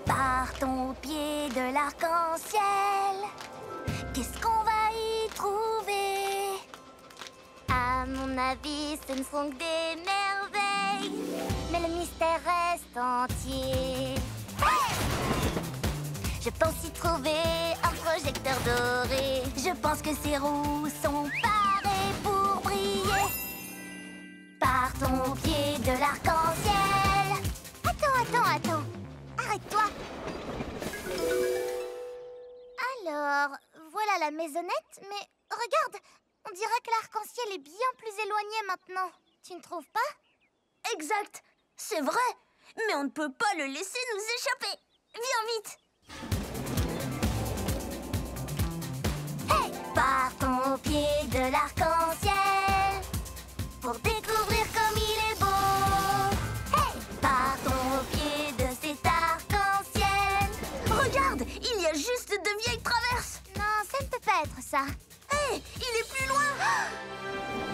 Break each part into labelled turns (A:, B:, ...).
A: Partons au pied de l'arc-en-ciel. Qu'est-ce qu'on va y trouver? À mon avis, ce ne sont que des merveilles, mais le mystère reste entier. Hey! Je pense y trouver un projecteur doré. Je pense que ces roues sont parées pour briller. Partons au pied de l'arc-en-ciel. Attends. Arrête-toi. Alors, voilà la maisonnette, mais regarde, on dirait que l'arc-en-ciel est bien plus éloigné maintenant. Tu ne trouves pas?
B: Exact, c'est vrai, mais on ne peut pas le laisser nous échapper. Viens vite.
A: Hey! Partons au pied de l'arc-en-ciel pour découvrir comme il est beau. Hey! Partons au pied de cet arc-en-ciel.
B: Regarde, il y a juste de vieilles traverses.
A: Non, ça ne peut pas être ça.
B: Hé, il est plus loin.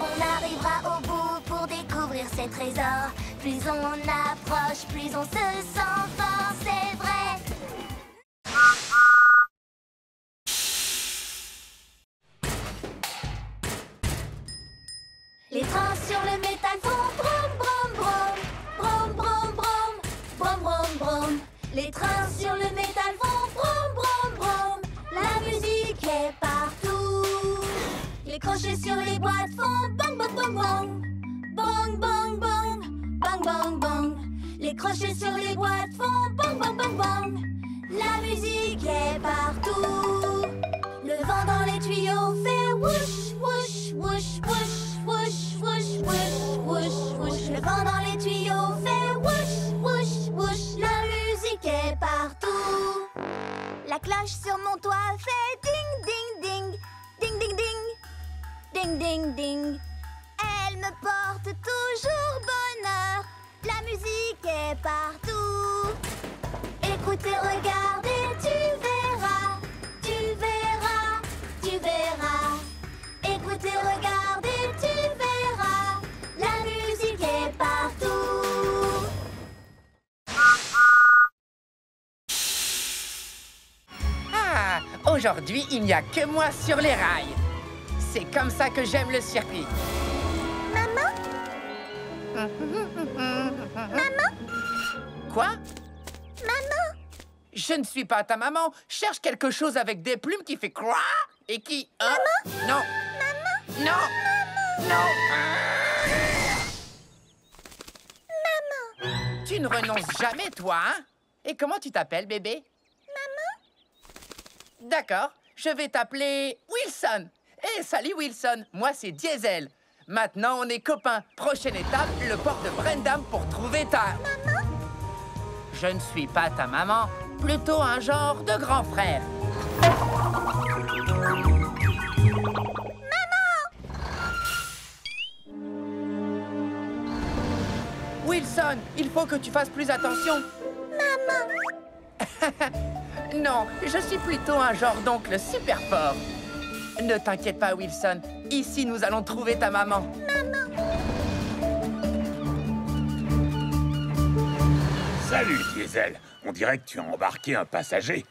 A: On arrivera au bout pour découvrir ces trésors. Plus on approche, plus on se sent fort, c'est vrai. Les trains sur le métal font brom brom brom. Brom brom brom. Brom brom brom. Les trains sur le métal font brom brom brom. La musique est partout. Les crochets sur les boîtes font bang bang bang bang. Bang bang bang. Bang bang bang. Les crochets sur les boîtes font bang bang bang bang. La musique est partout. Le vent dans les tuyaux fait whoosh whoosh whoosh whoosh. Whoosh, whoosh, whoosh, whoosh, whoosh. Le vent dans les tuyaux fait whoosh, whoosh, whoosh. La musique est partout. La cloche sur mon toit fait ding, ding, ding. Ding, ding, ding. Ding, ding, ding. Elle me porte toujours bonheur. La musique est partout. Écoutez, regardez, tu verras. Tu verras, tu verras. Écoutez, regardez, tu verras. La musique est partout.
C: Ah, aujourd'hui, il n'y a que moi sur les rails. C'est comme ça que j'aime le circuit.
A: Maman? Maman?
C: Quoi?
A: Maman?
C: Je ne suis pas ta maman. Cherche quelque chose avec des plumes qui fait quoi et qui... Hein?
A: Maman?
C: Non.
A: Maman?
C: Non. Non.
A: Maman?
C: Tu ne renonces jamais, toi, hein? Et comment tu t'appelles, bébé?
A: Maman?
C: D'accord, je vais t'appeler Wilson. Eh, salut Wilson, moi c'est Diesel. Maintenant, on est copains. Prochaine étape, le port de Brendam pour trouver ta...
A: Maman?
C: Je ne suis pas ta maman, plutôt un genre de grand frère. Wilson, il faut que tu fasses plus attention.
A: Maman?
C: Non, je suis plutôt un genre d'oncle super fort. Ne t'inquiète pas, Wilson. Ici, nous allons trouver ta maman.
A: Maman?
D: Salut, Diesel. On dirait que tu as embarqué un passager.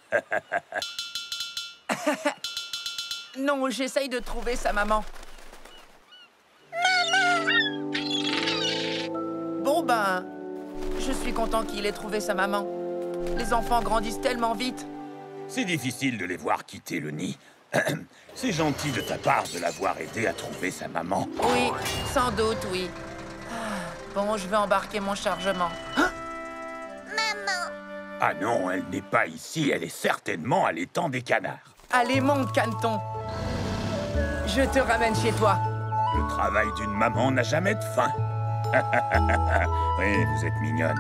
C: Non, j'essaye de trouver sa maman. Bon, ben, je suis content qu'il ait trouvé sa maman. Les enfants grandissent tellement vite.
D: C'est difficile de les voir quitter le nid. C'est gentil de ta part de l'avoir aidé à trouver sa maman.
C: Oui, sans doute, oui. Ah, bon, je vais embarquer mon chargement. Ah,
A: Maman?
D: Ah non, elle n'est pas ici. Elle est certainement à l'étang des canards.
C: allez, monte, Caneton. Je te ramène chez toi.
D: Le travail d'une maman n'a jamais de fin. Oui, vous êtes mignonne.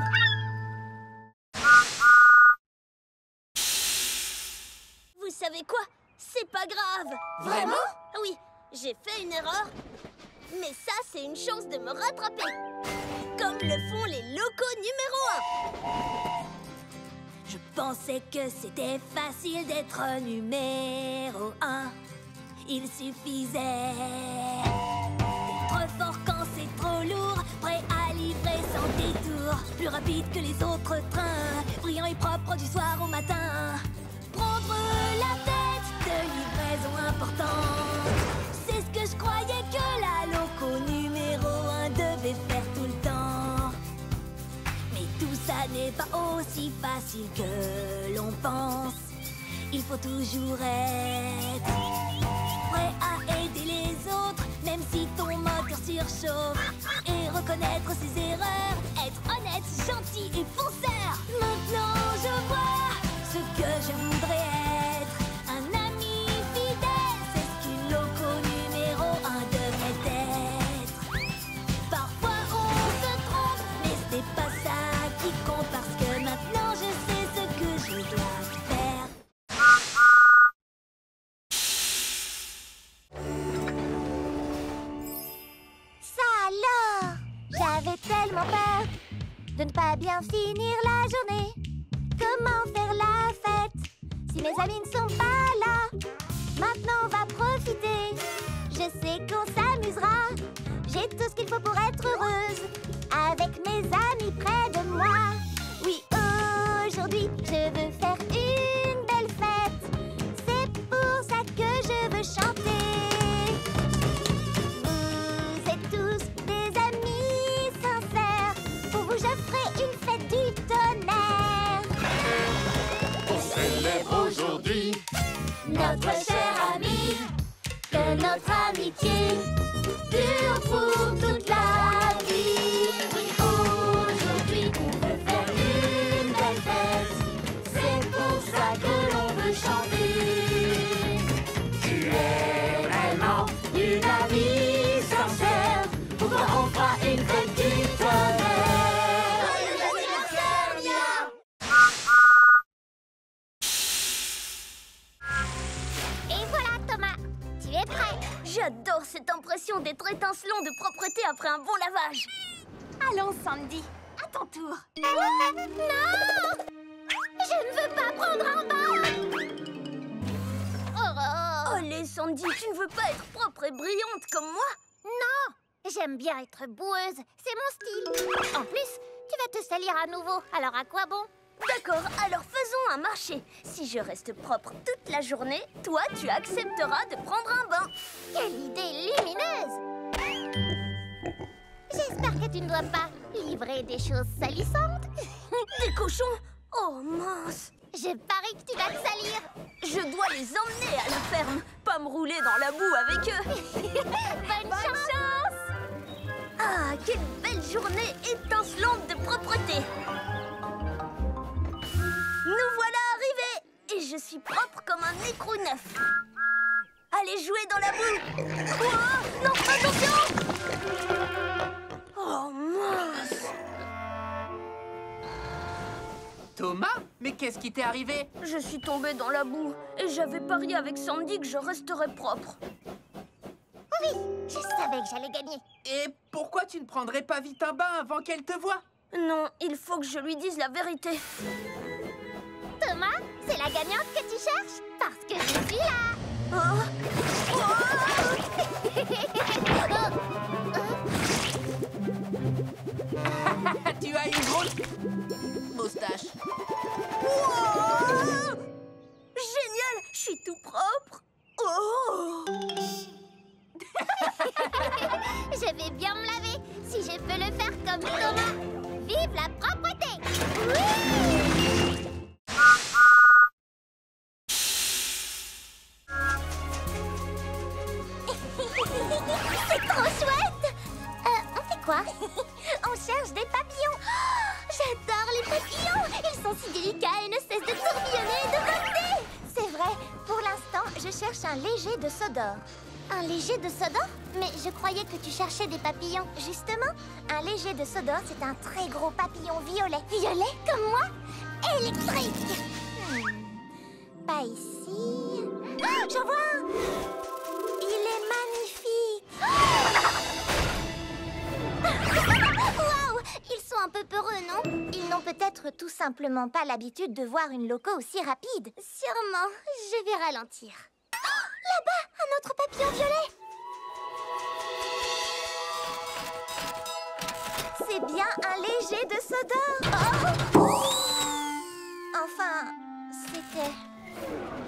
B: Vous savez quoi? C'est pas grave.
A: Vraiment?
B: Oui, j'ai fait une erreur. Mais ça, c'est une chance de me rattraper. Comme le font les locaux numéro 1.
A: Je pensais que c'était facile d'être numéro 1. Il suffisait d'être fort quand c'est trop lourd, prêt à livrer sans détour, plus rapide que les autres trains, brillant et propre métro du soir au matin. Prendre la tête de livraison importante. C'est ce que je croyais que la loco numéro 1 devait faire tout le temps. Mais tout ça n'est pas aussi facile que l'on pense. Il faut toujours être prêt à aider les autres, même si ton moteur surchauffe. Et reconnaître ses erreurs, être honnête, gentil et fonceur. Maintenant je vois ce que je voudrais être. Un ami fidèle, c'est ce qu'une loco numéro 1 devrait être. Parfois on se trompe, mais c'est pas ça qui compte. Parce que maintenant je sais ce que je dois faire. Ça alors, j'avais tellement peur de ne pas bien finir la journée. Comment faire la fête si mes amis ne sont pas là? Maintenant on va profiter, je sais qu'on s'amusera. J'ai tout ce qu'il faut pour être heureuse, avec mes amis près de moi. Oui, aujourd'hui je veux faire une belle fête. C'est pour ça que je veux chanter. Vous êtes tous des amis sincères. Pour vous je ferai une fête du tonnerre.
E: On célèbre aujourd'hui
A: Notre cher ami, que notre amitié dure pour toute la vie. Oui, aujourd'hui on veut faire une belle fête. C'est pour ça que l'on veut chanter.
E: Tu es vraiment une amie sincère. Pourquoi on fera une fête du tonnerre?
A: Joyeux anniversaire, Mia! Et voilà, Thomas, tu es prêt.
B: J'adore cette impression d'être étincelant de propreté après un bon lavage.
A: Allons, Sandy, à ton tour. Non! Je ne veux pas prendre un bain!
B: Allez, Sandy, tu ne veux pas être propre et brillante comme moi?
A: Non! J'aime bien être boueuse, c'est mon style. En plus, tu vas te salir à nouveau, alors à quoi bon?
B: D'accord, alors faisons un marché. Si je reste propre toute la journée, toi, tu accepteras de prendre un bain.
A: Quelle idée lumineuse! J'espère que tu ne dois pas livrer des choses salissantes.
B: Des cochons? Oh mince!
A: Je parie que tu vas te salir.
B: Je dois les emmener à la ferme, pas me rouler dans la boue avec eux.
A: Bonne chance!
B: Ah, quelle belle journée étincelante de propreté! Nous voilà arrivés! Et je suis propre comme un écrou neuf. Allez jouer dans la boue! Oh, non, attention! Oh mince!
C: Thomas, mais qu'est-ce qui t'est arrivé?
B: Je suis tombée dans la boue et j'avais parié avec Sandy que je resterais propre.
A: Oui, je savais que j'allais gagner.
C: Et pourquoi tu ne prendrais pas vite un bain avant qu'elle te voie?
B: Non, il faut que je lui dise la vérité.
A: Thomas, c'est la gagnante que tu cherches? Parce que je suis là.
B: Oh.
C: Tu as une grosse moustache.
B: Wow! Génial, je suis tout propre. Oh!
A: Je vais bien me laver si je peux le faire comme Thomas. Vive la propreté! Oui! C'est trop chouette! On fait quoi? On cherche des papillons. Oh, j'adore les papillons! Ils sont si délicats et ne cessent de tourbillonner et de voler. C'est vrai, pour l'instant, je cherche un léger de Sodor. Un léger de Sodor? Mais je croyais que tu cherchais des papillons. Justement, un léger de Sodor, c'est un très gros papillon violet. Violet comme moi? Électrique! Pas ici. Ah, j'en vois un! Il est magnifique! Waouh! Ils sont un peu peureux, non? Ils n'ont peut-être tout simplement pas l'habitude de voir une loco aussi rapide. Sûrement. Je vais ralentir. Oh, là-bas, un autre papillon violet! C'est bien un léger de Sodor. Oh! Enfin,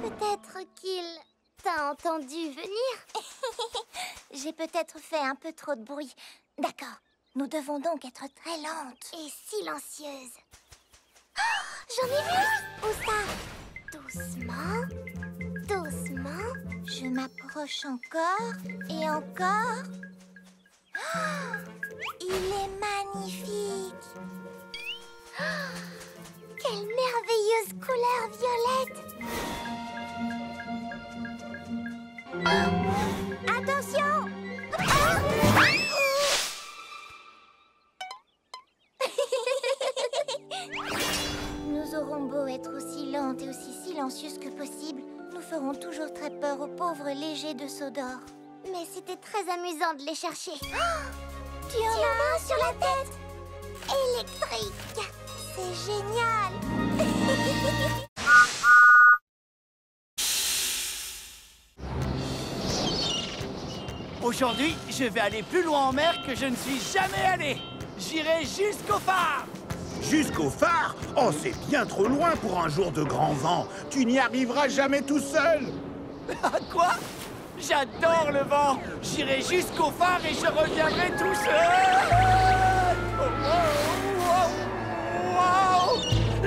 B: Peut-être qu'il t'a entendu venir. J'ai peut-être fait un peu trop de bruit. D'accord, nous devons donc être très lentes. Et silencieuses. Oh, j'en ai vu! Où ça? Doucement, doucement. Je m'approche encore et encore. Oh, il est magnifique. Oh, quelle merveilleuse couleur violette. Oh, attention! Nous aurons beau être aussi lentes et aussi silencieuses que possible, nous ferons toujours très peur aux pauvres légers de Sodor. Mais c'était très amusant de les chercher. Oh, tu en as un sur la tête? Électrique! C'est génial!
F: Aujourd'hui, je vais aller plus loin en mer que je ne suis jamais allé. J'irai jusqu'au phare.
D: Jusqu'au phare? Oh, c'est bien trop loin pour un jour de grand vent. Tu n'y arriveras jamais tout seul.
F: Quoi? J'adore le vent. J'irai jusqu'au phare et je reviendrai tout seul. Wow!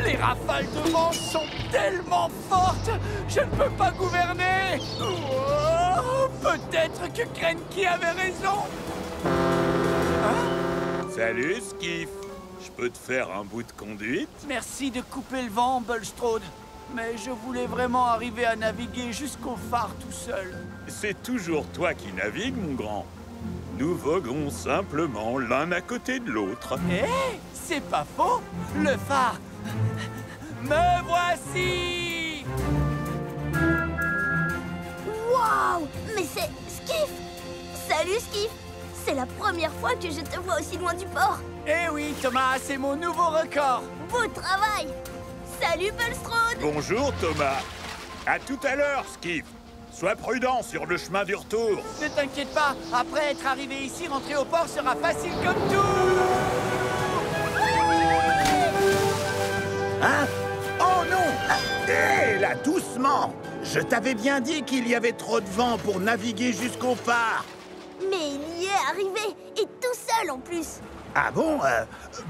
F: Les rafales de vent sont tellement fortes. Je ne peux pas gouverner. Oh, peut-être que Krenki avait raison.
D: Salut, Skiff. Je peux te faire un bout de conduite?
F: Merci de couper le vent, Bulstrode. Mais je voulais vraiment arriver à naviguer jusqu'au phare tout seul.
D: C'est toujours toi qui navigues, mon grand. Nous voguons simplement l'un à côté de l'autre.
F: Eh, c'est pas faux. Le phare. Me voici.
B: Waouh! Mais c'est Skiff! Salut, Skiff! C'est la première fois que je te vois aussi loin du port.
F: Eh oui, Thomas, c'est mon nouveau record.
B: Beau travail! Salut, Bulstrode!
D: Bonjour, Thomas. À tout à l'heure, Skiff. Sois prudent sur le chemin du retour.
F: Ne t'inquiète pas, après être arrivé ici, rentrer au port sera facile comme tout.
D: Hein? Oh non! Hé, là, doucement! Je t'avais bien dit qu'il y avait trop de vent pour naviguer jusqu'au phare.
B: Mais il y est arrivé, et tout seul en plus.
D: Ah bon?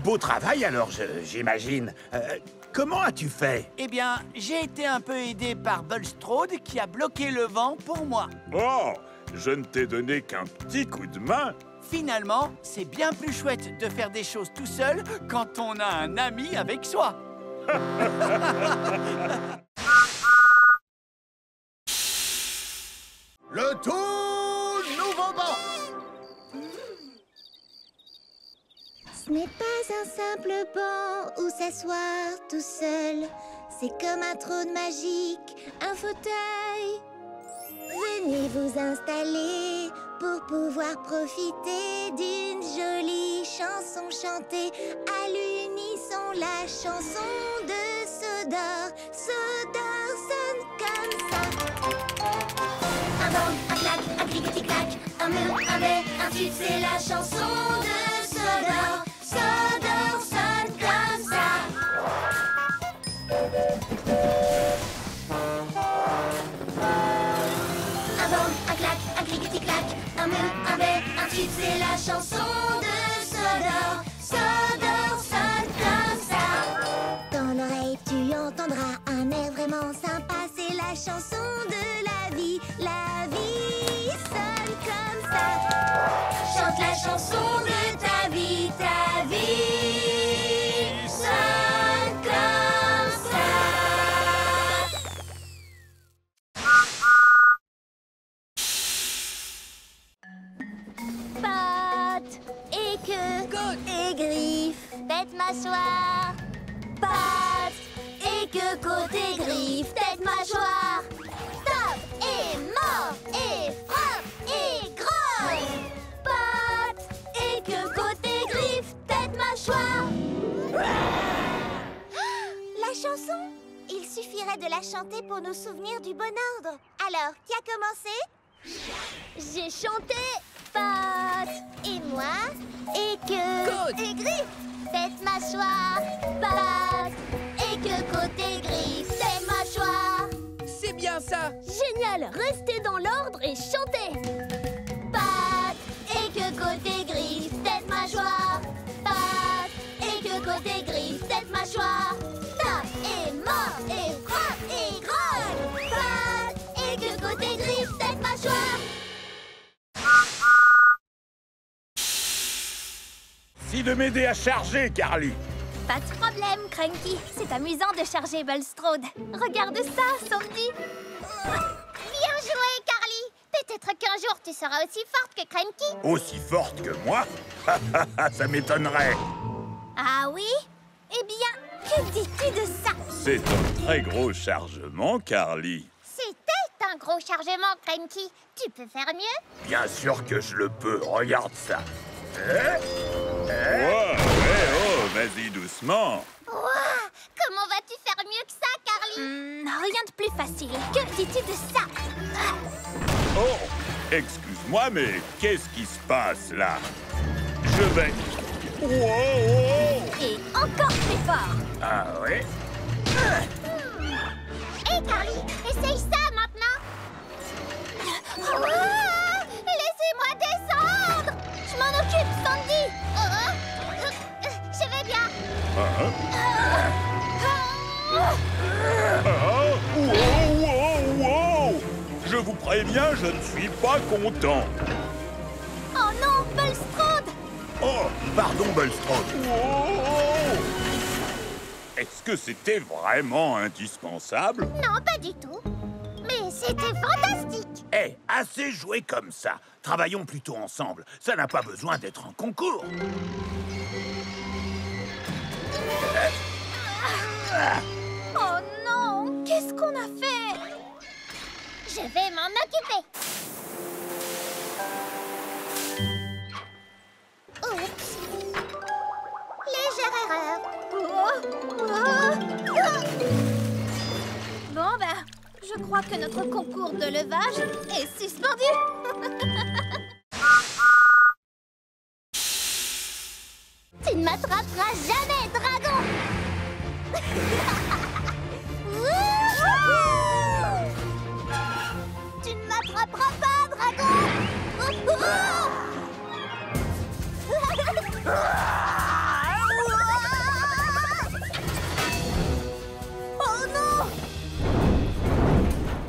D: Beau travail alors, j'imagine. Comment as-tu fait?
F: Eh bien, j'ai été un peu aidé par Bulstrode qui a bloqué le vent pour moi.
D: Oh, je ne t'ai donné qu'un petit coup de main.
F: Finalement, c'est bien plus chouette de faire des choses tout seul quand on a un ami avec soi.
D: Le tout nouveau banc!
B: Ce n'est pas un simple banc où s'asseoir tout seul. C'est comme un trône magique, un fauteuil. Venez vous installer pour pouvoir profiter d'une jolie chanson chantée à l'unisson, la chanson de Sodor. Sodor sonne comme ça. Un bang, un clac, un clic-tic-clac, un mur, un bé, un tube, c'est la chanson de Sodor. Sodor sonne comme ça. Un bang, un clac, un clic-tic-clac, un mur, un bé, un tube, c'est la chanson de Sodor. Sodor sonne comme ça. Dans l'oreille tu entendras un air vraiment sympa, c'est la chanson de la vie. La vie sonne comme ça. Chante la chanson de ta vie sonne comme ça. Pattes et queue et griffes, tête mâchoire. Pattes et queue, côte et griffes, tête mâchoire. Tape et mord et frappe et grogne. Pattes et queue, côte et griffes, tête mâchoire. La chanson? Il suffirait de la chanter pour nous souvenir du bon ordre. Alors, qui a commencé? J'ai chanté pattes et moi et queue et griffes, tête mâchoire. Pattes et queue, côte et griffes, tête mâchoire.
C: C'est bien bien ça!
B: Génial! Restez dans l'ordre et chantez! Pattes et que côté griffes, tête mâchoire. Pattes et que côté griffes, tête mâchoire. Tape et mord et frappe et grogne. Pattes et que côté griffes, tête mâchoire.
D: Si de m'aider à charger, Carly.
B: Pas de problème, Cranky. C'est amusant de charger Bulstrode. Regarde ça, Sandy. Bien joué, Carly. Peut-être qu'un jour, tu seras aussi forte que Cranky.
D: Aussi forte que moi? Ça m'étonnerait.
B: Ah oui? Eh bien, que dis-tu de ça?
D: C'est un très gros chargement, Carly.
B: C'était un gros chargement, Cranky. Tu peux faire mieux?
D: Bien sûr que je le peux. Regarde ça. Oh, vas-y doucement.
B: Ouah! Comment vas-tu faire mieux que ça, Carly? Rien de plus facile. Que dis-tu de ça?
D: Oh, excuse-moi, mais qu'est-ce qui se passe là? Je vais... Wow!
B: Et encore plus fort.
D: Ah oui?
B: Hé, Carly, essaye ça maintenant. Ouah! Laissez-moi descendre. Je m'en occupe, Sandy. Je vais bien.
D: Wow! Je vous préviens, je ne suis pas content.
B: Oh non, Bulstrode.
D: Oh, pardon, Bulstrode. Est-ce que c'était vraiment indispensable?
B: Non, pas du tout. Mais c'était fantastique.
D: Eh, assez joué comme ça. Travaillons plutôt ensemble. Ça n'a pas besoin d'être un concours.
B: Oh non, qu'est-ce qu'on a fait? Je vais m'en occuper. Oups. Légère erreur. Bon, ben, je crois que notre concours de levage est suspendu. Tu ne m'attraperas jamais, dragon. Tu ne m'attraperas pas, dragon. Oh non!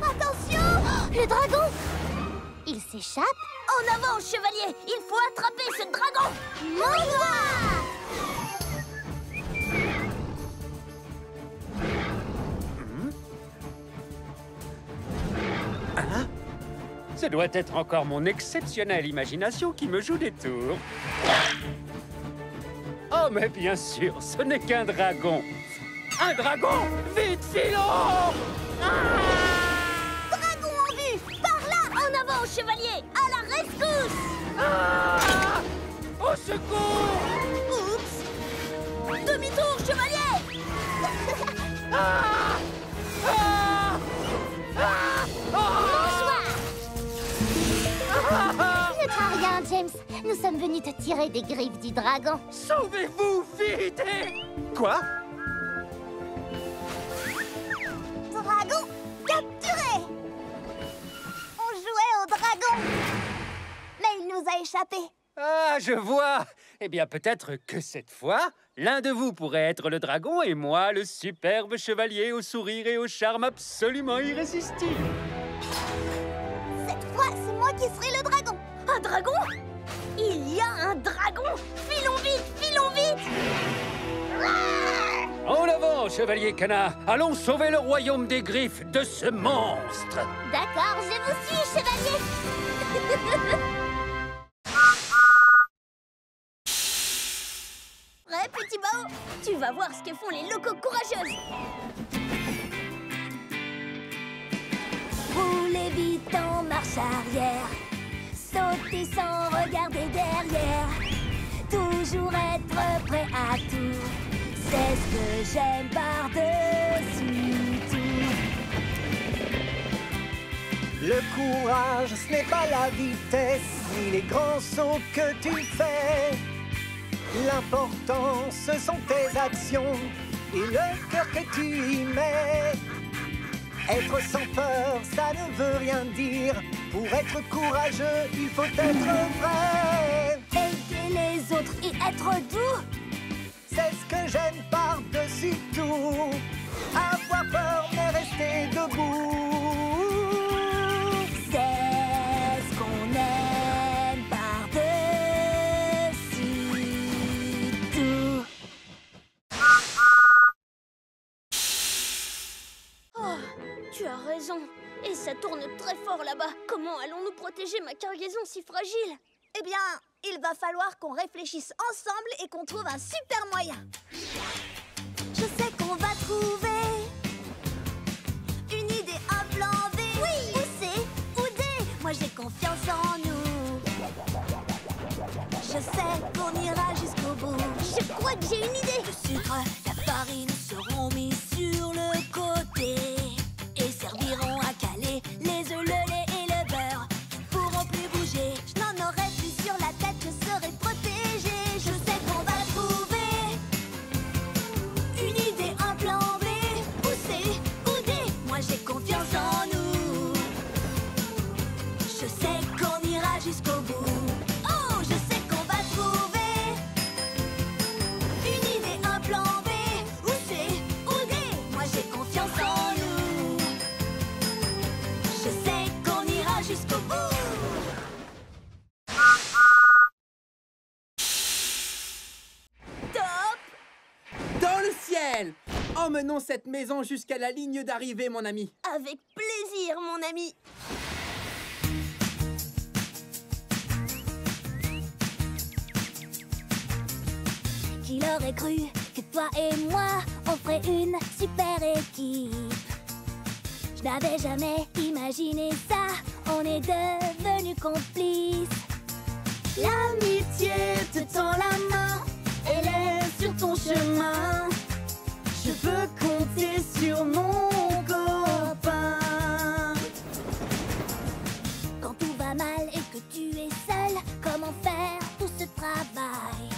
B: Attention! Le dragon! Il s'échappe? En avant, chevalier! Il faut attraper ce dragon! Mon doigt!
G: Ce doit être encore mon exceptionnelle imagination qui me joue des tours. Oh, mais bien sûr, ce n'est qu'un dragon. Un dragon! Vite, filons!
B: Dragon en vue! Par là! En avant, chevalier! À la rescousse!
G: Ah! Au secours!
B: Oups! Demi-tour, chevalier!
G: Ah! Ah! Ah!
B: Bonsoir! Ne crains rien, James. Nous sommes venus te tirer des griffes du dragon.
G: Sauvez-vous, vite! Quoi?
B: Dragon capturé! On jouait au dragon, mais il nous a échappé.
G: Ah, je vois! Eh bien, peut-être que cette fois, l'un de vous pourrait être le dragon et moi, le superbe chevalier au sourire et au charme absolument irrésistible.
B: Cette fois, c'est moi qui serai le dragon. Un dragon? Il y a un dragon! Filons vite, filons vite!
G: En avant, chevalier Canard! Allons sauver le royaume des griffes de ce monstre!
B: D'accord, je vous suis, chevalier. Prêt, petit Bao? Tu vas voir ce que font les locaux courageuses. Roulez vite en marche arrière. Sautez sans regarder derrière. Toujours être prêt à tout. C'est ce que j'aime par-dessus tout.
H: Le courage, ce n'est pas la vitesse, ni les grands sauts que tu fais. L'important, ce sont tes actions et le cœur que tu y mets. Être sans peur, ça ne veut rien dire. Pour être courageux, il faut être vrai.
A: Aider les autres et être doux.
H: C'est ce que j'aime par-dessus tout. Avoir peur mais rester debout.
A: C'est ce qu'on aime par-dessus tout.
I: Oh, tu as raison. Et ça tourne très fort là-bas. Comment allons-nous protéger ma cargaison si fragile?
A: Eh bien, il va falloir qu'on réfléchisse ensemble et qu'on trouve un super moyen. Je sais qu'on va trouver une idée, un plan B. Oui! Ou C, ou D. Moi, j'ai confiance en nous. Je sais qu'on ira jusqu'au bout.
I: Je crois que j'ai une idée.
A: Le sucre, la farine seront mis sur le côté et serviront à caler les œufs, le lait et le beurre. Ils pourront plus bouger. Je n'en aurai plus sur la tête, je serai protégée. Je sais qu'on va trouver une idée, un plan B. Ou C, ou D. Moi j'ai confiance en nous. Je sais qu'on ira jusqu'au bout. Oh, je sais qu'on va trouver une idée, un plan B. Ou C, ou D. Moi j'ai confiance en nous. Je sais qu'on ira jusqu'au bout. Top!
C: Dans le ciel! Emmenons cette maison jusqu'à la ligne d'arrivée, mon ami.
I: Avec plaisir, mon ami.
A: Qui l'aurait cru que toi et moi, on ferait une super équipe? Je n'avais jamais imaginé ça, on est devenus complices. L'amitié te tend la main, elle est sur ton chemin. Je peux compter sur mon copain. Quand tout va mal et que tu es seul, comment faire tout ce travail?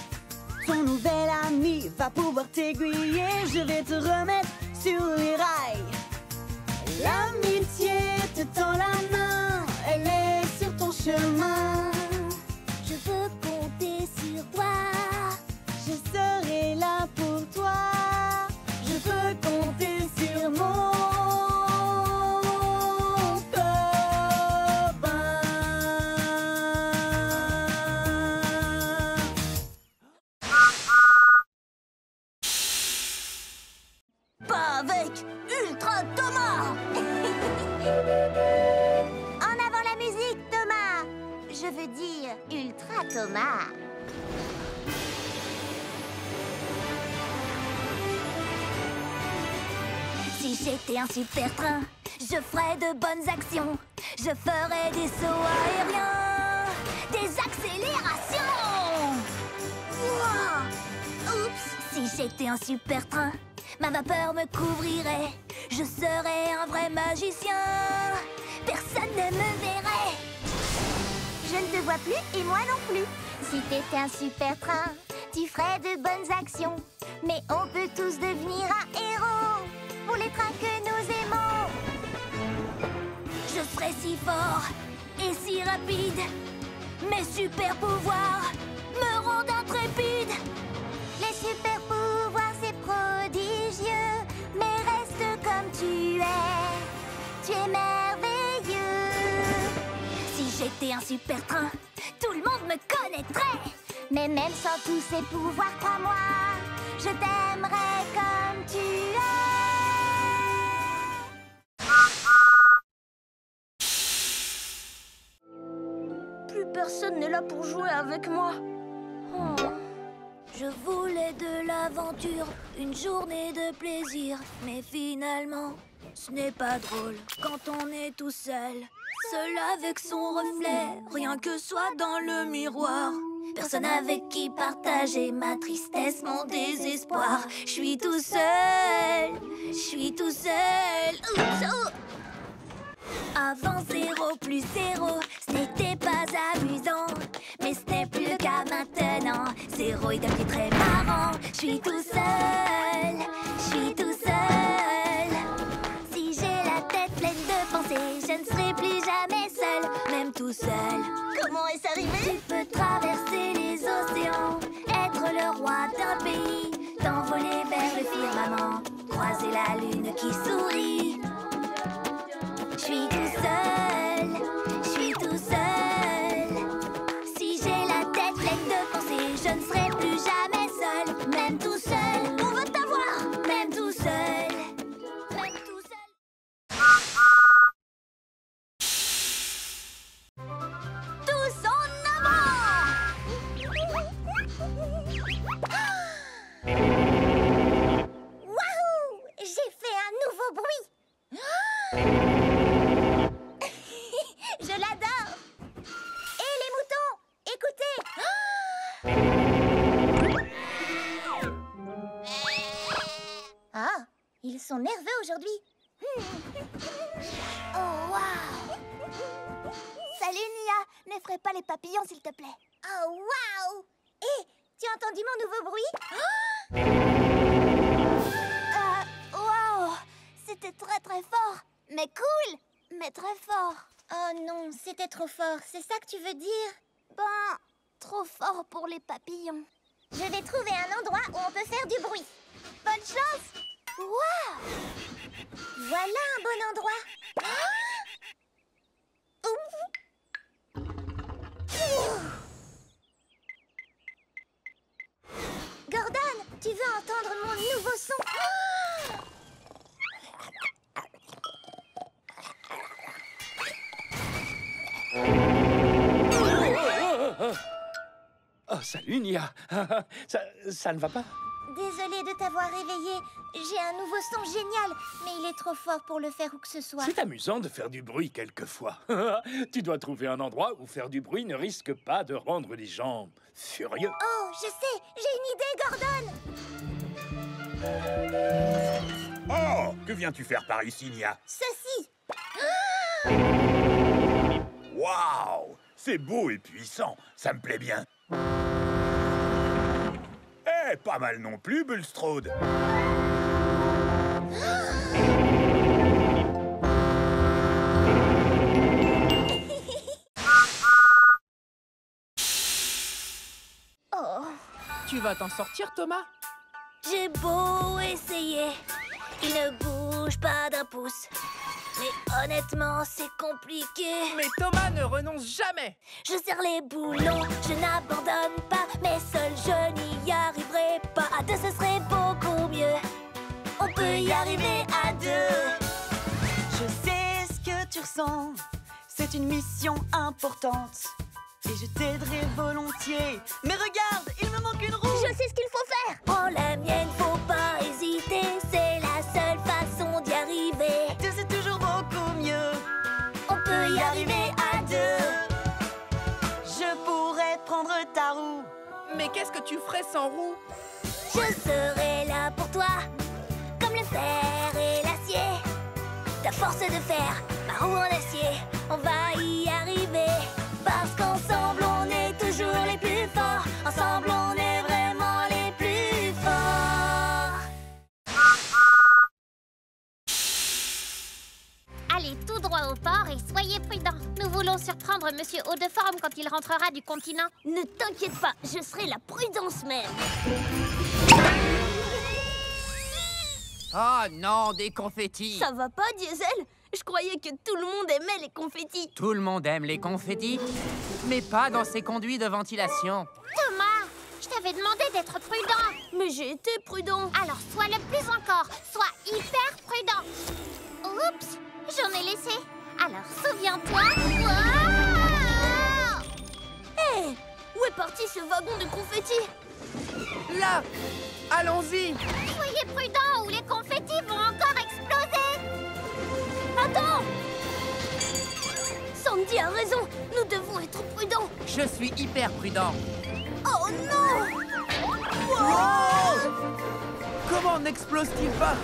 J: Ton nouvel ami va pouvoir t'aiguiller. Je vais te remettre sur les rails. L'amitié te tend la main, elle est sur ton chemin.
A: Je veux compter sur toi.
J: Je serai là pour toi. Je peux compter sur mon
A: Pas avec Ultra Thomas.
B: En avant la musique, Thomas. Je veux dire Ultra Thomas.
A: Si j'étais un super train, je ferais de bonnes actions. Je ferais des sauts aériens, des accélérations. Ouah. Oups. Si j'étais un super train, ma vapeur me couvrirait. Je serais un vrai magicien. Personne ne me verrait.
B: Je ne te vois plus et moi non plus. Si t'étais un super train, tu ferais de bonnes actions. Mais on peut tous devenir un héros pour les trains que nous aimons.
A: Je serais si fort et si rapide. Mes super pouvoirs me rendent intrépide.
B: Les super pouvoirs, c'est prodigieux. Mais reste comme tu es. Tu es merveilleux.
A: Si j'étais un super train, tout le monde me connaîtrait.
B: Mais même sans tous ces pouvoirs, crois-moi, je t'aimerais comme tu es.
I: Plus personne n'est là pour jouer avec moi. Oh.
A: Je voulais de l'aventure, une journée de plaisir. Mais finalement, ce n'est pas drôle quand on est tout seul. Seul avec son reflet, rien que soi dans le miroir. Personne avec qui partager ma tristesse, mon désespoir. Je suis tout seul, je suis tout seul. Oups, oh. Avant 0 plus 0, ce n'était pas amusant. Mais ce n'est plus le cas maintenant. 0 est devenu très marrant. Je suis tout seul, je suis tout seul.
B: Si j'ai la tête
A: tout seul.
B: Comment est-ce arrivé?
A: Tu peux traverser les océans, être le roi d'un pays, t'envoler vers le firmament, croiser la lune qui sourit. Je suis tout seul, je suis tout seul. Si j'ai la tête pleine de pensées, je ne serai plus jamais seul. Même tout seul, on veut t'avoir. Même tout seul, même tout seul. Tous en avant!
B: Wouhou! J'ai fait un nouveau bruit. Je l'adore. Et les moutons, écoutez. Ah, ils sont nerveux aujourd'hui.
A: Oh, waouh! Salut, Nia! N'effraie pas les papillons, s'il te plaît.
B: Oh, waouh! Hé, tu as entendu mon nouveau bruit?
A: Waouh! C'était très très fort. Mais cool! Mais très fort.
B: Oh non, c'était trop fort. C'est ça que tu veux dire?
A: Ben, trop fort pour les papillons.
B: Je vais trouver un endroit où on peut faire du bruit.
A: Bonne chance! Waouh!
B: Voilà un bon endroit. Gordon, tu veux entendre mon nouveau son?
G: Oh, salut, Nia. Ça ne va pas?
B: Désolée de t'avoir réveillé. J'ai un nouveau son génial, mais il est trop fort pour le faire où que ce soit.
F: C'est amusant de faire du bruit quelquefois. Tu dois trouver un endroit où faire du bruit ne risque pas de rendre les gens furieux.
B: Oh, je sais, j'ai une idée, Gordon.
D: Oh, que viens-tu faire par ici, Nia?
B: Ceci.
D: Waouh! C'est beau et puissant, ça me plaît bien. Eh, pas mal non plus, Bulstrode.
B: Oh.
C: Tu vas t'en sortir, Thomas?
A: J'ai beau essayer, il ne bouge pas d'un pouce. Mais honnêtement, c'est compliqué.
C: Mais Thomas ne renonce jamais.
A: Je serre les boulons, je n'abandonne pas. Mais seul, je n'y arriverai pas. À deux, ce serait beaucoup mieux. On peut y arriver à deux.
J: Je sais ce que tu ressens, c'est une mission importante. Et je t'aiderai volontiers. Mais regarde, il me manque une roue.
A: Je sais ce qu'il faut faire. Prends la mienne, faut pas hésiter. C'est la seule façon d'y arriver.
J: Deux, c'est toujours beaucoup mieux.
A: On peut y arriver à deux.
J: Je pourrais prendre ta roue.
C: Mais qu'est-ce que tu ferais sans roue?
A: Je serai là pour toi, comme le fer et l'acier. Ta force de fer, ma roue en acier. On va y arriver. Parce qu'ensemble, on est toujours les plus forts. Ensemble, on est vraiment les plus forts.
K: Allez tout droit au port et soyez prudents. Nous voulons surprendre Monsieur Haut-de-Forme quand il rentrera du continent.
A: Ne t'inquiète pas, je serai la prudence même.
C: Oh non, des confettis.
I: Ça va pas, Diesel? Je croyais que tout le monde aimait les confettis.
C: Tout le monde aime les confettis, mais pas dans ces conduits de ventilation.
K: Thomas, je t'avais demandé d'être prudent.
I: Mais j'ai été prudent.
K: Alors sois le plus encore. Sois hyper prudent. Oups, j'en ai laissé. Alors souviens-toi. Wow!
I: Hé, où est parti ce wagon de confettis?
C: Là, allons-y.
K: Soyez prudents ou les confettis vont encore exploser.
I: Attends! Sandy a raison, nous devons être prudents.
C: Je suis hyper prudent.
I: Oh non!
C: Oh! Comment n'explose-t-il pas?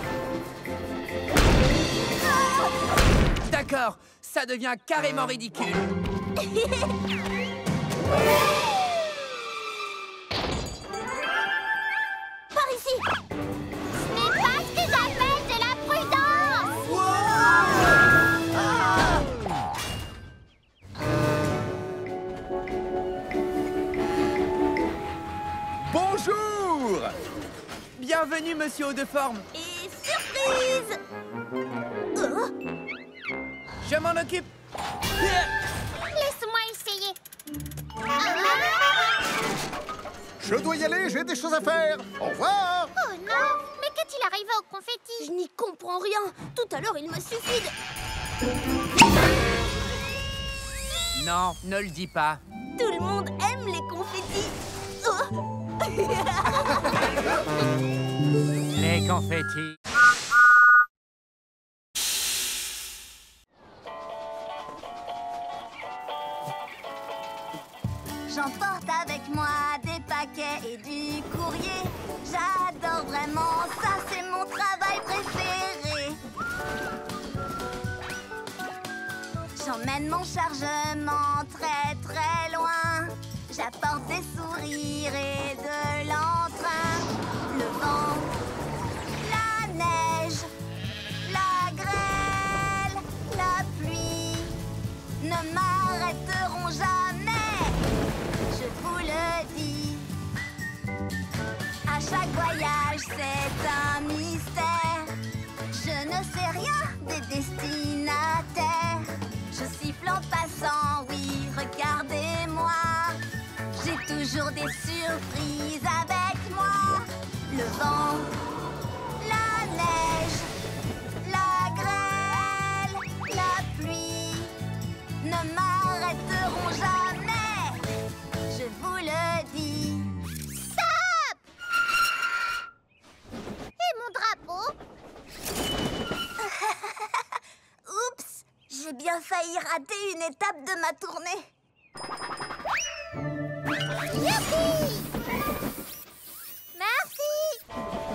C: D'accord, ça devient carrément ridicule.
I: Par ici!
K: Ce n'est pas ce que j'appelle de la prudence.
C: Bonjour! Bienvenue, monsieur Haut-de-Forme.
I: Et surprise!
C: Je m'en occupe.
K: Laisse-moi essayer.
H: Je dois y aller, j'ai des choses à faire. Au revoir.
K: Oh non! Mais qu'est-il arrivé au confetti?
I: Je n'y comprends rien. Tout à l'heure, il m'a suffi de...
C: Non, ne le dis pas.
I: Tout le monde aime les confettis.
G: Les confettis.
B: J'emporte avec moi des paquets et du courrier. J'adore vraiment ça, c'est mon travail préféré. J'emmène mon chargement très très loin. J'apporte des sourires et de l'entrain. Le vent, la neige, la grêle, la pluie ne m'arrêteront jamais. Je vous le dis. À chaque voyage, c'est un mystère. Je ne sais rien des destinataires. Je siffle en passant, oui, regardez-moi. J'ai toujours des surprises avec moi. Le vent, la neige, la grêle, la pluie ne m'arrêteront jamais. Je vous le dis.
K: Stop! Et mon drapeau?
B: Oups, j'ai bien failli rater une étape de ma tournée.
K: Youpi! Merci!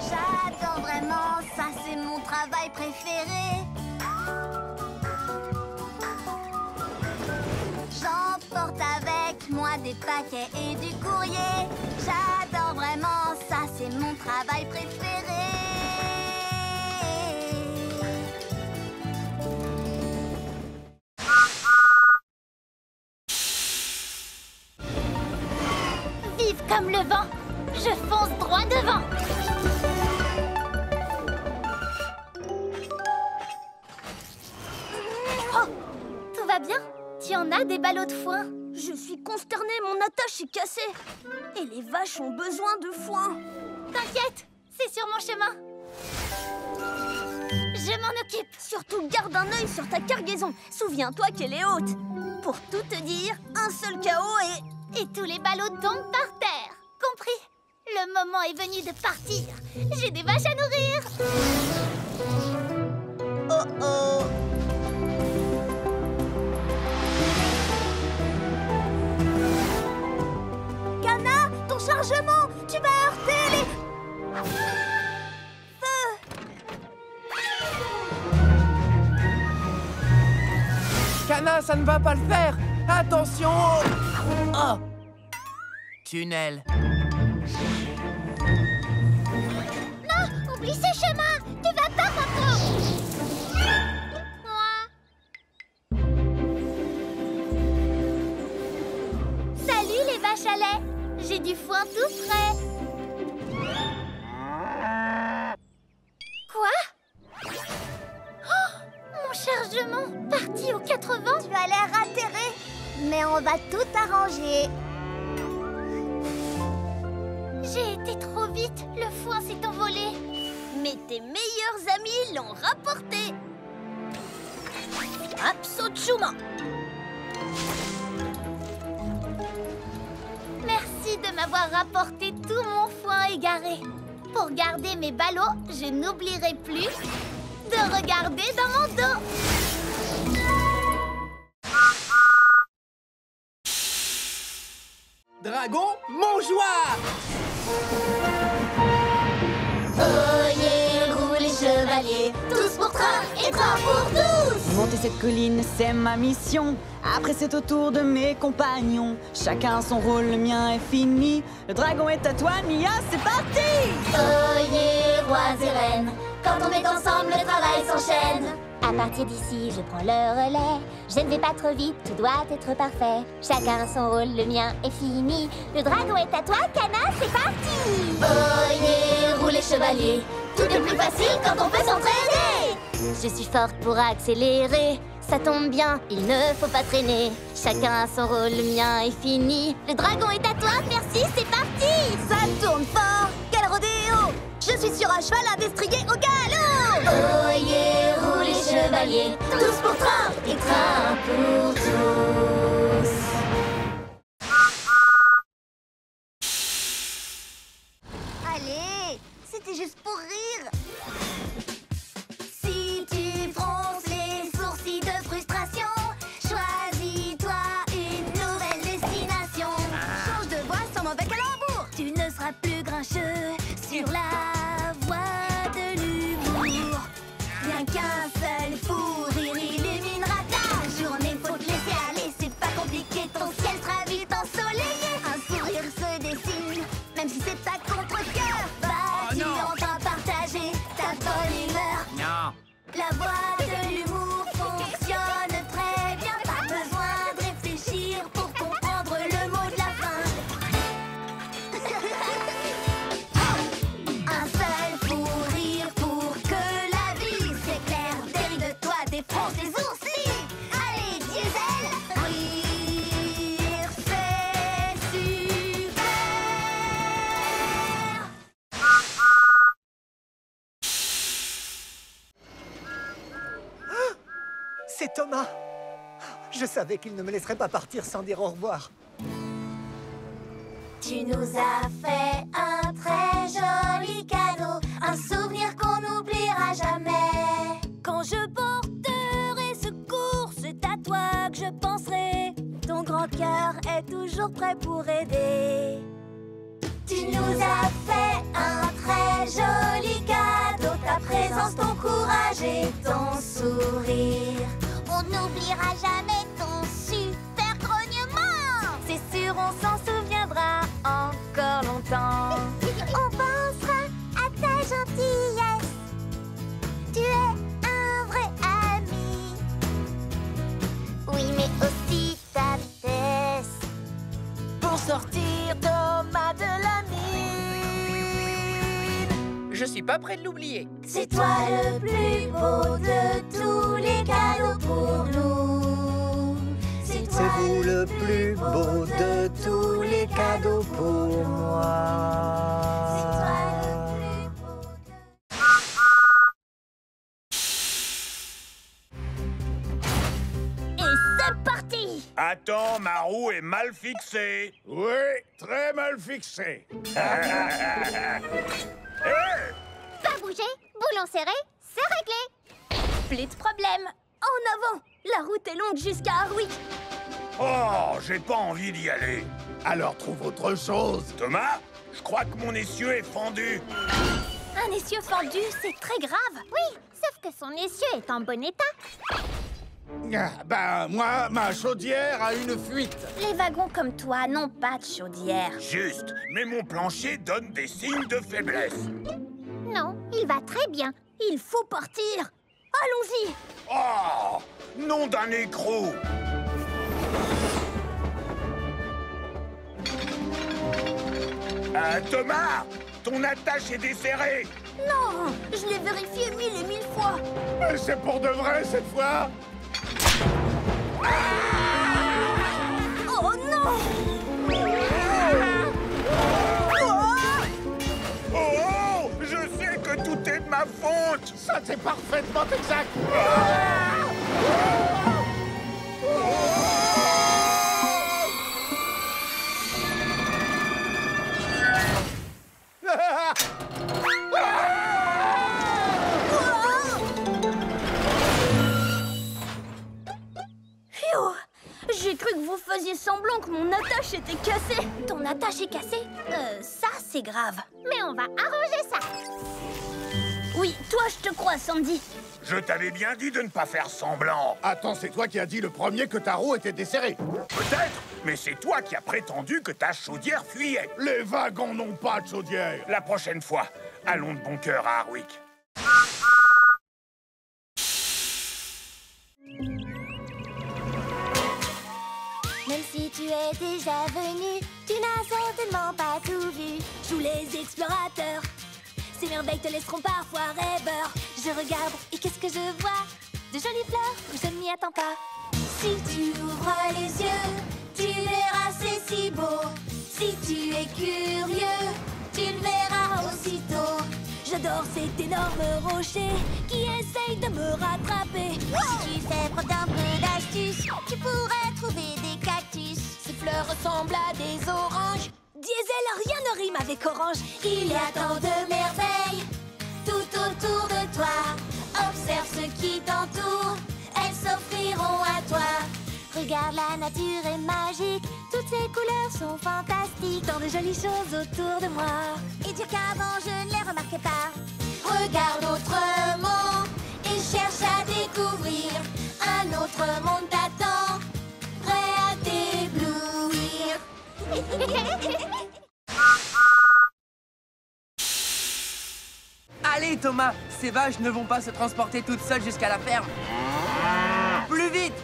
B: J'adore vraiment, ça c'est mon travail préféré. J'emporte avec moi des paquets et du courrier. J'adore vraiment, ça c'est mon travail préféré.
K: Vive comme le vent! Je fonce droit devant! Oh! Tout va bien? Tu en as des ballots de foin?
I: Je suis consternée, mon attache est cassée. Et les vaches ont besoin de foin.
K: T'inquiète, c'est sur mon chemin. Je m'en occupe.
I: Surtout garde un œil sur ta cargaison. Souviens-toi qu'elle est haute. Pour tout te dire, un seul chaos
K: Et tous les ballots tombent par terre. Compris? Le moment est venu de partir. J'ai des vaches à nourrir.
I: Oh oh! Kana, ton chargement! Tu vas heurter les...
C: Kana, ça ne va pas le faire. Attention au... Oh! Tunnel.
K: Non, oublie ce chemin. Tu vas pas, Papa. Salut les vaches à lait. J'ai du foin tout frais. Quoi? Oh, mon chargement parti aux 80.
B: Tu as l'air atterré, mais on va tout arranger.
K: J'ai été trop vite, le foin s'est envolé.
I: Mais tes meilleurs amis l'ont rapporté. Absochuma.
K: Merci de m'avoir rapporté tout mon foin égaré. Pour garder mes ballots, je n'oublierai plus de regarder dans mon dos.
C: Dragon, mon joie!
B: Oyez, roulez chevaliers, tous pour train et train pour tous.
J: Monter cette colline, c'est ma mission. Après, c'est au tour de mes compagnons. Chacun son rôle, le mien est fini. Le dragon est à toi, Nia, c'est parti!
B: Oyez, rois et reines, quand on est ensemble, le travail s'enchaîne.
K: À partir d'ici, je prends le relais. Je ne vais pas trop vite, tout doit être parfait. Chacun son rôle, le mien est fini. Le dragon est à toi, Kana, c'est parti! Oyez, roulez chevalier, tout est plus facile quand on peut s'entraîner. Je suis forte pour accélérer, ça tombe bien, il ne faut pas traîner. Chacun a son rôle, le mien est fini. Le dragon est à toi, merci, c'est parti.
I: Ça tourne fort, quel rodéo! Je suis sur un cheval à destrier au galop!
K: Oyez, roulez chevalier, tous pour train et train pour tous.
B: Allez, c'était juste pour rire.
K: Si tu fronces les sourcils de frustration, choisis-toi une nouvelle destination.
I: Change de voix sans mauvais calembour!
K: Tu ne seras plus grincheux sur la voie de l'humour. Rien qu'un seul fou rire illuminera ta journée. Faut te laisser aller, c'est pas compliqué, ton ciel sera vite ensoleillé. Un sourire se dessine, même si c'est à contre-cœur. Vas-tu enfin partager ta bonne humeur?
C: Non.
K: La voie de l'humour fonctionne très bien. Pas besoin de réfléchir pour comprendre le mot de la fin. Un seul fou rire pour que la vie s'éclaire. Derrière de toi, défonce tes sourcils. Allez, diesel, rire, c'est super.
H: C'est Thomas. Je savais qu'il ne me laisserait pas partir sans dire au revoir.
K: Tu nous as fait un très joli cadeau, un souvenir qu'on n'oubliera jamais.
I: Quand je porterai secours, c'est à toi que je penserai. Ton grand cœur est toujours prêt pour aider.
K: Tu nous as fait un très joli cadeau, ta présence, ton courage et ton sourire.
B: On n'oubliera jamais ton super grognement.
I: C'est sûr, on s'en souviendra encore longtemps.
B: On pensera à ta gentillesse. Tu es un vrai ami. Oui, mais aussi ta vitesse.
J: Pour sortir Thomas de la mine.
C: Je suis pas prêt de l'oublier.
K: C'est toi le plus beau de tous les cadeaux pour nous. C'est
H: C'est vous le plus beau de tous les cadeaux pour moi.
K: C'est toi le plus beau de...
I: Et c'est parti!
D: Attends, ma roue est mal fixée.
L: Oui, très mal fixé.
B: Pas bouger, boulon serré, c'est réglé.
I: Plus de problème. En avant! La route est longue jusqu'à Harwick.
D: Oh, j'ai pas envie d'y aller.
L: Alors trouve autre chose.
D: Thomas, je crois que mon essieu est fendu.
I: Un essieu fendu, c'est très grave.
B: Oui, sauf que son essieu est en bon état.
L: Ah, ben, moi, ma chaudière a une fuite.
I: Les wagons comme toi n'ont pas de chaudière.
D: Juste, mais mon plancher donne des signes de faiblesse.
B: Non, il va très bien.
I: Il faut partir. Allons-y.
D: Oh, nom d'un écrou. Thomas, ton attache est desserrée.
I: Non, je l'ai vérifié 1000 et 1000 fois.
L: Mais c'est pour de vrai cette fois.
I: Oh non!
D: Oh, je sais que tout est de ma faute.
L: Ça, c'est parfaitement exact.
I: Phew! J'ai cru que vous faisiez semblant que mon attache était cassée. Ton attache est cassée? Ça, c'est grave.
B: Mais on va arranger ça.
I: Oui, toi, je te crois, Sandy.
D: Je t'avais bien dit de ne pas faire semblant.
L: Attends, c'est toi qui as dit le premier que ta roue était desserrée.
D: Peut-être, mais c'est toi qui as prétendu que ta chaudière fuyait.
L: Les wagons n'ont pas de chaudière.
D: La prochaine fois, allons de bon cœur à Harwick.
B: Même si tu es déjà venu, tu n'as certainement pas tout vu. Joue
I: les explorateurs. Ces merveilles te laisseront parfois rêveur. Je regarde et qu'est-ce que je vois? De jolies fleurs où je ne m'y attends pas.
A: Si tu ouvres les yeux, tu verras c'est si beau. Si tu es curieux, tu le verras aussitôt.
I: J'adore cet énorme rocher qui essaye de me rattraper.
B: Si tu fais preuve d'un peu d'astuce, tu pourrais trouver des cactus.
I: Ces fleurs ressemblent à des oranges. Diesel, rien ne rime avec orange.
A: Il y a tant de merveilles tout autour de toi. Observe ce qui t'entoure, elles s'offriront à toi.
B: Regarde, la nature est magique, toutes ces couleurs sont fantastiques.
I: Tant de jolies choses autour de moi.
B: Et dire qu'avant je ne les remarquais pas.
A: Regarde autrement et cherche à découvrir. Un autre monde t'attend, prêt à t'éblouir.
C: Allez Thomas, ces vaches ne vont pas se transporter toutes seules jusqu'à la ferme. Plus vite!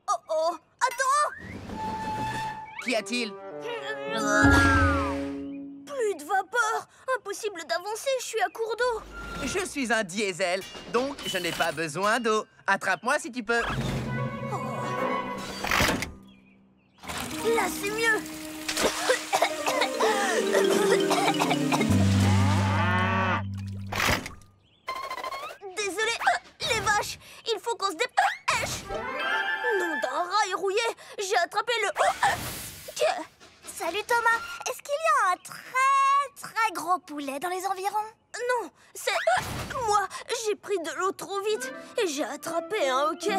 I: Oh, attends!
C: Qu'y a-t-il?
I: Plus de vapeur! Impossible d'avancer, je suis à court d'eau.
C: Je suis un diesel, donc je n'ai pas besoin d'eau. Attrape-moi si tu peux.
I: Là, c'est mieux. Désolé, les vaches, il faut qu'on se dépêche. Nom d'un rail rouillé, j'ai attrapé le...
B: Salut Thomas, est-ce qu'il y a un très gros poulet dans les environs?
I: Non, c'est... moi, j'ai pris de l'eau trop vite et j'ai attrapé un hoquet.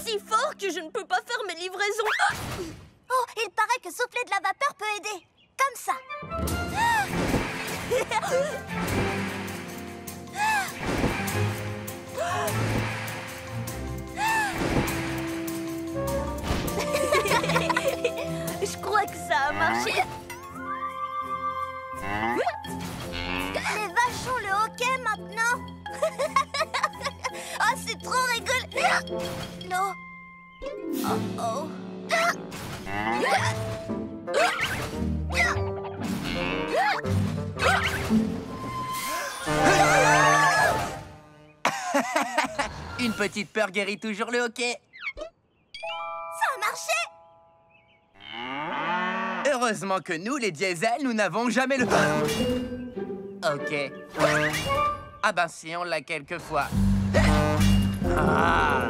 I: Si fort que je ne peux pas faire mes livraisons.
B: Oh, il paraît que souffler de la vapeur peut aider. Comme ça.
I: Je crois que ça a marché.
B: Les vaches ont le hoquet maintenant.
I: Ah, c'est trop rigolo. Non. Oh.
C: Une petite peur guérit toujours le hoquet.
B: Ça a marché.
C: Heureusement que nous, les diesels, nous n'avons jamais le... Ok. Ah ben si, on l'a quelquefois. Ah.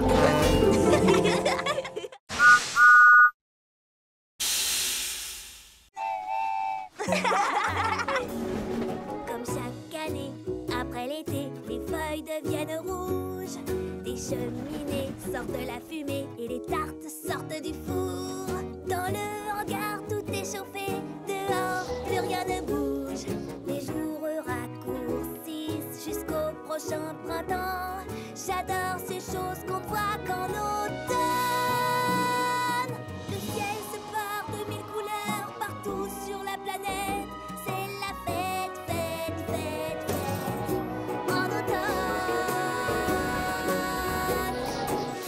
I: Comme chaque année, après l'été, les feuilles deviennent rouges. Des cheminées sortent de la fumée et les tartes sortent du four. Dans le hangar, tout est chauffé. Dehors, plus rien ne bouge. Les jours raccourcissent jusqu'au prochain printemps. J'adore ces choses qu'on voit qu'en automne. Le ciel se part de mille couleurs partout sur la planète. C'est la fête, fête, fête, fête en automne.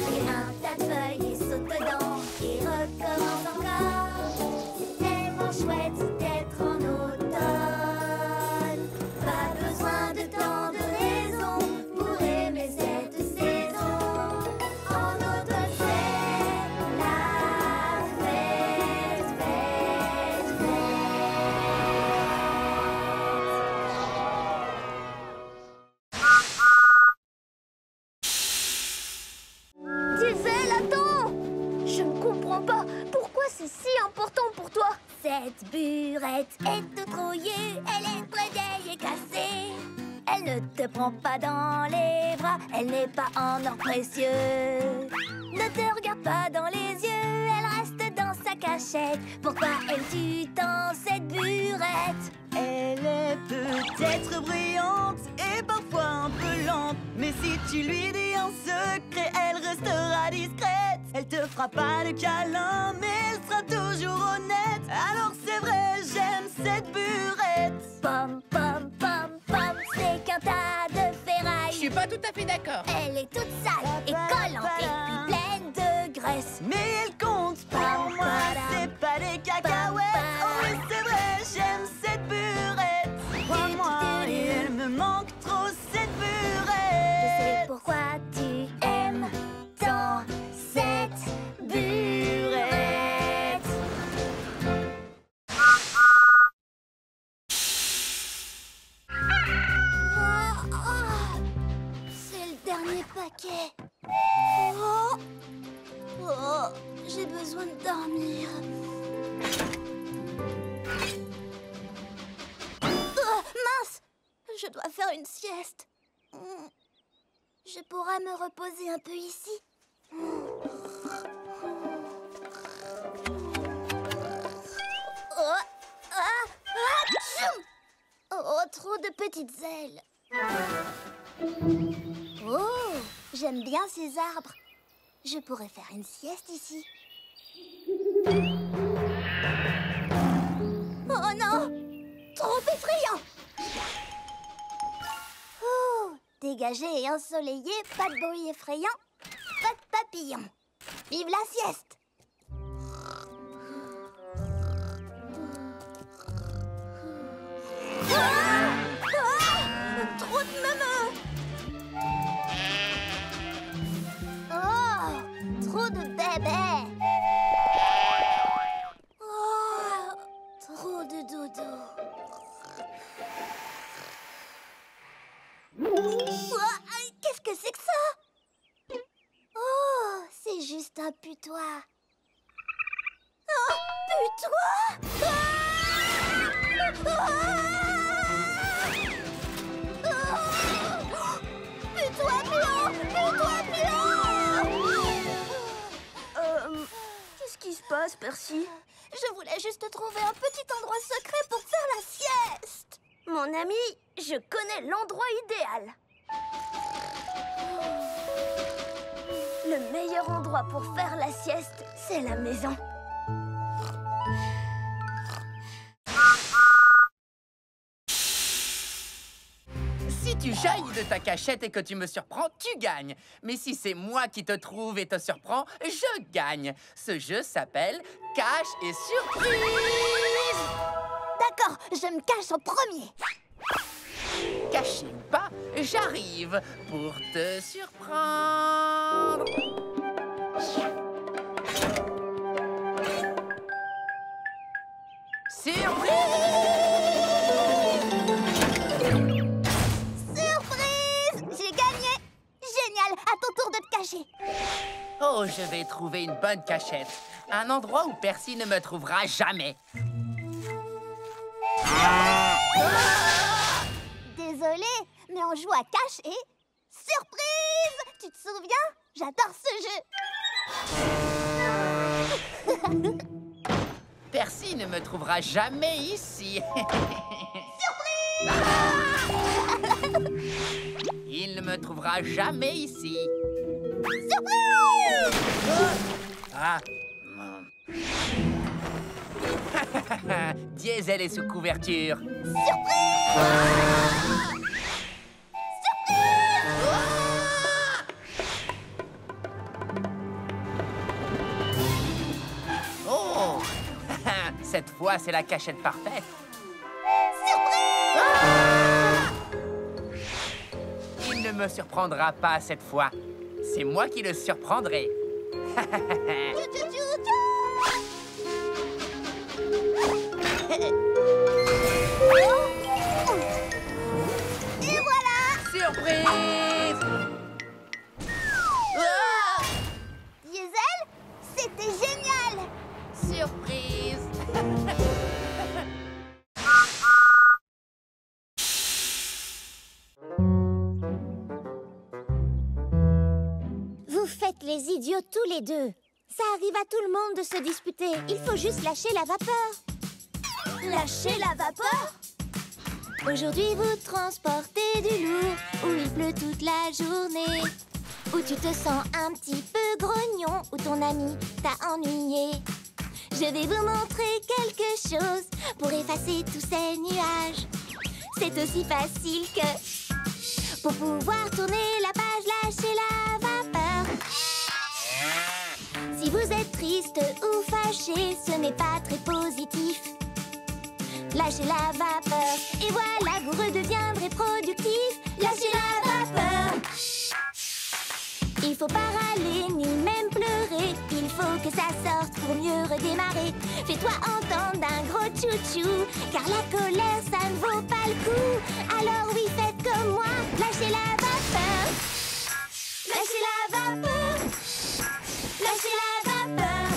I: Et un tas de feuilles et saute dedans et recommence encore. C'est tellement chouette d'être en automne. Pas besoin de tant de raisons pour aimer cette saison. En automne c'est la fête, fête, fête. Diesel, attends! Je ne comprends pas. Pourquoi c'est si important pour toi? Cette burette est toute rouillée, elle est très vieille et cassée. Elle ne te prend pas dans les bras, elle n'est pas en or précieux. Ne te regarde pas dans les yeux, elle reste dans sa cachette. Pourquoi aimes-tu tant cette burette?
J: Elle est peut-être brillante et parfois un peu lente. Mais si tu lui dis un secret, elle restera discrète. Elle te fera pas de câlin, mais elle sera toujours honnête. Alors c'est vrai, j'aime cette burette.
I: Pom, pom, pom, pom, c'est qu'un tas de
C: Je
I: ferraille.
C: suis pas tout à fait d'accord.
I: Elle est toute sale et collante et puis pleine de graisse.
J: Mais elle compte pas
I: dormir. Mince! Je dois faire une sieste. Je pourrais me reposer un peu ici. Oh, trop de petites ailes. Oh, j'aime bien ces arbres. Je pourrais faire une sieste ici. Oh non! Trop effrayant! Oh, dégagé et ensoleillé, pas de bruit effrayant, pas de papillons. Vive la sieste! Trop de meumeux! Oh, trop de bébés! Oh, trop de dodo. Qu'est-ce que c'est que ça? Oh, c'est juste un putois. Oh, putois! Putois blanc! Putois blanc! Qu'est-ce qui se passe, Percy? Je voulais juste trouver un petit endroit secret pour faire la sieste. Mon ami, je connais l'endroit idéal. Le meilleur endroit pour faire la sieste, c'est la maison.
C: Si tu jaillis de ta cachette et que tu me surprends, tu gagnes. Mais si c'est moi qui te trouve et te surprends, je gagne. Ce jeu s'appelle Cache et Surprise.
I: D'accord, je me cache en premier.
C: Caché ou pas, j'arrive pour te surprendre.
I: Surprise! J'ai gagné! Génial! À ton tour de te cacher.
C: Oh, je vais trouver une bonne cachette. Un endroit où Percy ne me trouvera jamais.
I: Désolée, mais on joue à cache et... Surprise! Tu te souviens? J'adore ce jeu.
C: Percy ne me trouvera jamais ici.
I: Surprise!
C: Il ne me trouvera jamais ici.
I: Surprise!
C: Ah. Diesel est sous couverture.
I: Surprise!
C: Oh! Cette fois, c'est la cachette parfaite.
I: Surprise!
C: Il ne me surprendra pas cette fois. C'est moi qui le surprendrai.
I: Et voilà!
C: Surprise!
I: Diesel, c'était génial!
C: Surprise!
B: Vous faites les idiots tous les deux. Ça arrive à tout le monde de se disputer. Il faut juste lâcher la vapeur.
I: Lâcher la vapeur?
B: Aujourd'hui, vous transportez du lourd, où il pleut toute la journée, où tu te sens un petit peu grognon, où ton ami t'a ennuyé. Je vais vous montrer quelque chose pour effacer tous ces nuages. C'est aussi facile que... Pour pouvoir tourner la page, lâchez la vapeur. Si vous êtes triste ou fâché, ce n'est pas très positif. Lâchez la vapeur et voilà, vous redeviendrez productif. Lâchez la vapeur. Il faut pas râler ni même pleurer. Il faut que ça sorte pour mieux redémarrer. Fais-toi entendre d'un gros tchou-tchou, car la colère, ça ne vaut pas le coup. Alors oui, faites comme moi, lâchez la vapeur. Lâchez la vapeur. Lâchez la vapeur.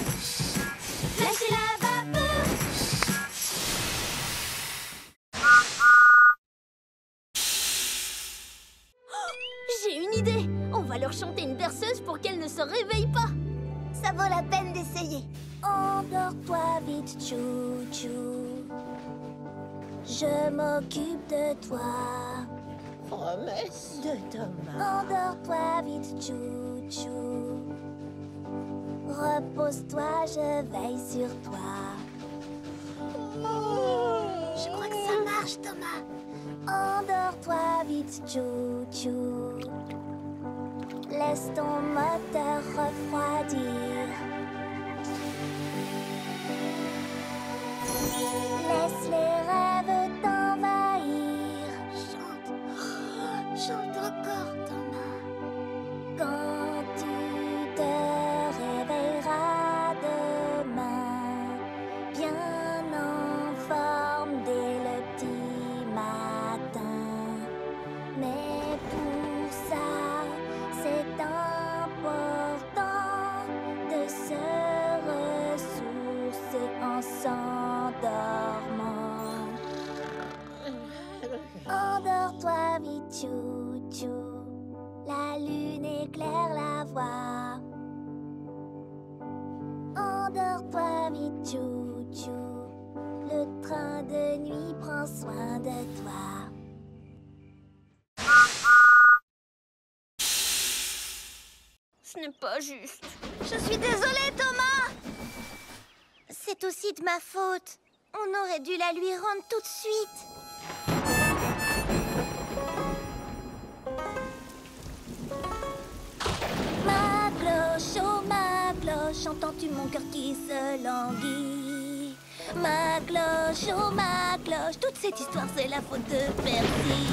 I: leur chanter une berceuse pour qu'elles ne se réveillent pas.
B: Ça vaut la peine d'essayer.
I: Endors-toi vite, chou-chou. Je m'occupe de toi.
B: Promesse de Thomas.
I: Endors-toi vite, chou-chou. Repose-toi, je veille sur toi.
B: Je crois que ça marche, Thomas.
I: Endors-toi vite, chou-chou. Laisse ton moteur refroidir. Laisse les rêves t'envahir.
B: Chante encore, Thomas.
I: Quand tu te réveilleras demain, bien en forme dès le petit matin. Mais pour ça, c'est important de se ressourcer en s'endormant. Endors-toi vite, chou-chou. La lune éclaire la voie. Endors-toi vite, chou-chou. Le train de nuit prend soin de toi. Ce n'est pas juste.
B: Je suis désolée, Thomas. C'est aussi de ma faute. On aurait dû la lui rendre tout de suite.
I: Ma cloche, oh ma cloche, entends-tu mon cœur qui se languit? Ma cloche, oh ma cloche, toute cette histoire c'est la faute de Percy.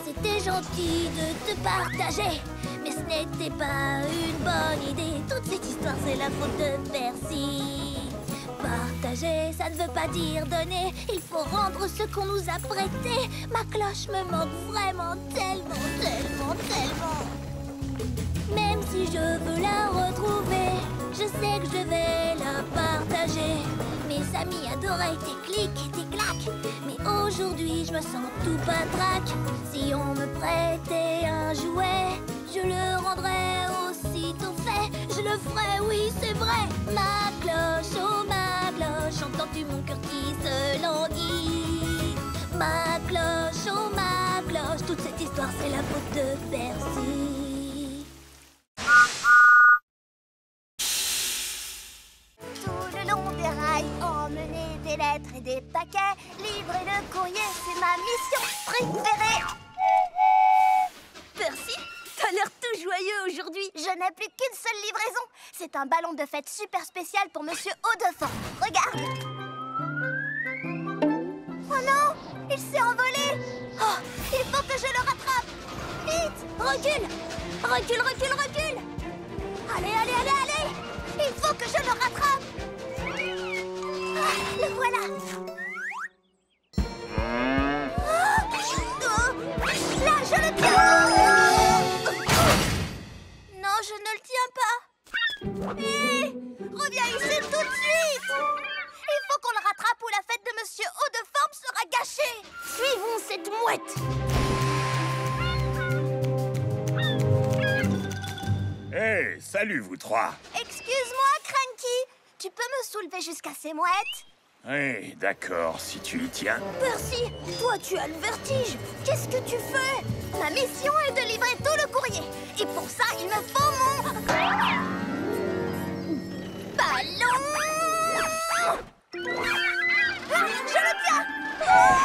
I: C'était gentil de te partager, mais ce n'était pas une bonne idée. Toute cette histoire c'est la faute de Percy. Partager, ça ne veut pas dire donner. Il faut rendre ce qu'on nous a prêté. Ma cloche me manque vraiment tellement, tellement, tellement. Même si je veux la retrouver, je sais que je vais la partager. Mes amis adoraient tes clics et tes claques, mais aujourd'hui je me sens tout patraque. Si on me prêtait un jouet, je le rendrais aussitôt fait. Je le ferais, oui c'est vrai. Ma cloche, oh ma cloche, entends-tu mon cœur qui se languit? Ma cloche, oh ma cloche, toute cette histoire c'est la faute de Percy.
B: Emmener des lettres et des paquets, livrer le courrier, c'est ma mission préférée.
I: Percy, t'as l'air tout joyeux aujourd'hui.
B: Je n'ai plus qu'une seule livraison. C'est un ballon de fête super spécial pour Monsieur Haut-de-Forme. Regarde. Oh non, il s'est envolé. Oh, il faut que je le rattrape. Vite, recule. Recule, recule, recule. Allez, allez, allez, allez. Il faut que je le rattrape. Le voilà. Là, je le tiens. Non, je ne le tiens pas. Hé, reviens ici tout de suite. Il faut qu'on le rattrape ou la fête de Monsieur Haut-de-Forme sera gâchée. Suivons cette mouette.
D: Hey, salut vous trois.
B: Excuse-moi, Cranky. Tu peux me soulever jusqu'à ces mouettes?
D: Oui, d'accord, si tu y tiens.
B: Percy, toi tu as le vertige. Qu'est-ce que tu fais? Ma mission est de livrer tout le courrier. Et pour ça, il me faut mon... ballon. Ah, je le tiens. Oh,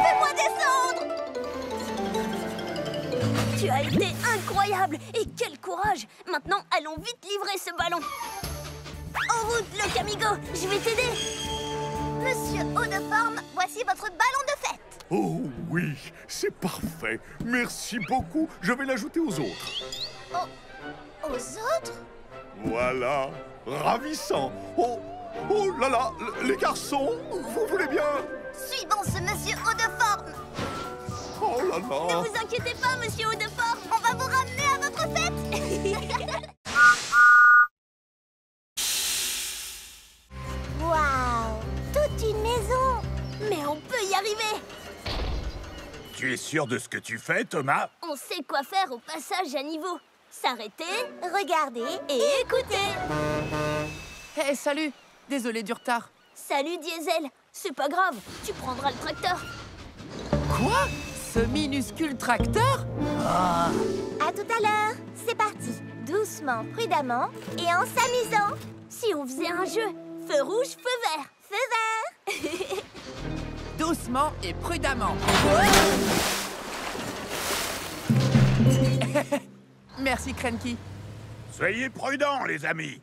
B: fais-moi descendre.
I: Tu as été incroyable. Et quel courage. Maintenant, allons vite livrer ce ballon. En route, le Camigo. Je vais t'aider.
B: Monsieur Haut-de-Forme, voici votre ballon de fête.
L: Oh oui, c'est parfait. Merci beaucoup. Je vais l'ajouter aux autres.
B: Oh, aux autres?
L: Voilà, ravissant. Oh, oh là là, les garçons, vous voulez bien?
B: Suivons ce Monsieur Haut-de-Forme.
L: Oh là là.
I: Ne vous inquiétez pas, Monsieur Haut-de-Forme.
B: On va vous ramener à votre fête. Waouh, toute une maison.
I: Mais on peut y arriver.
D: Tu es sûr de ce que tu fais, Thomas?
I: On sait quoi faire au passage à niveau. s'arrêter, regarder et écouter.
C: Hé, salut! Désolé du retard.
I: Salut Diesel, c'est pas grave, tu prendras le tracteur.
C: Quoi? Ce minuscule tracteur?
B: À tout à l'heure. C'est parti. Doucement, prudemment et en s'amusant.
I: Si on faisait un jeu, feu rouge, feu vert.
B: Feu vert.
C: Doucement et prudemment. Merci, Cranky.
D: Soyez prudents, les amis.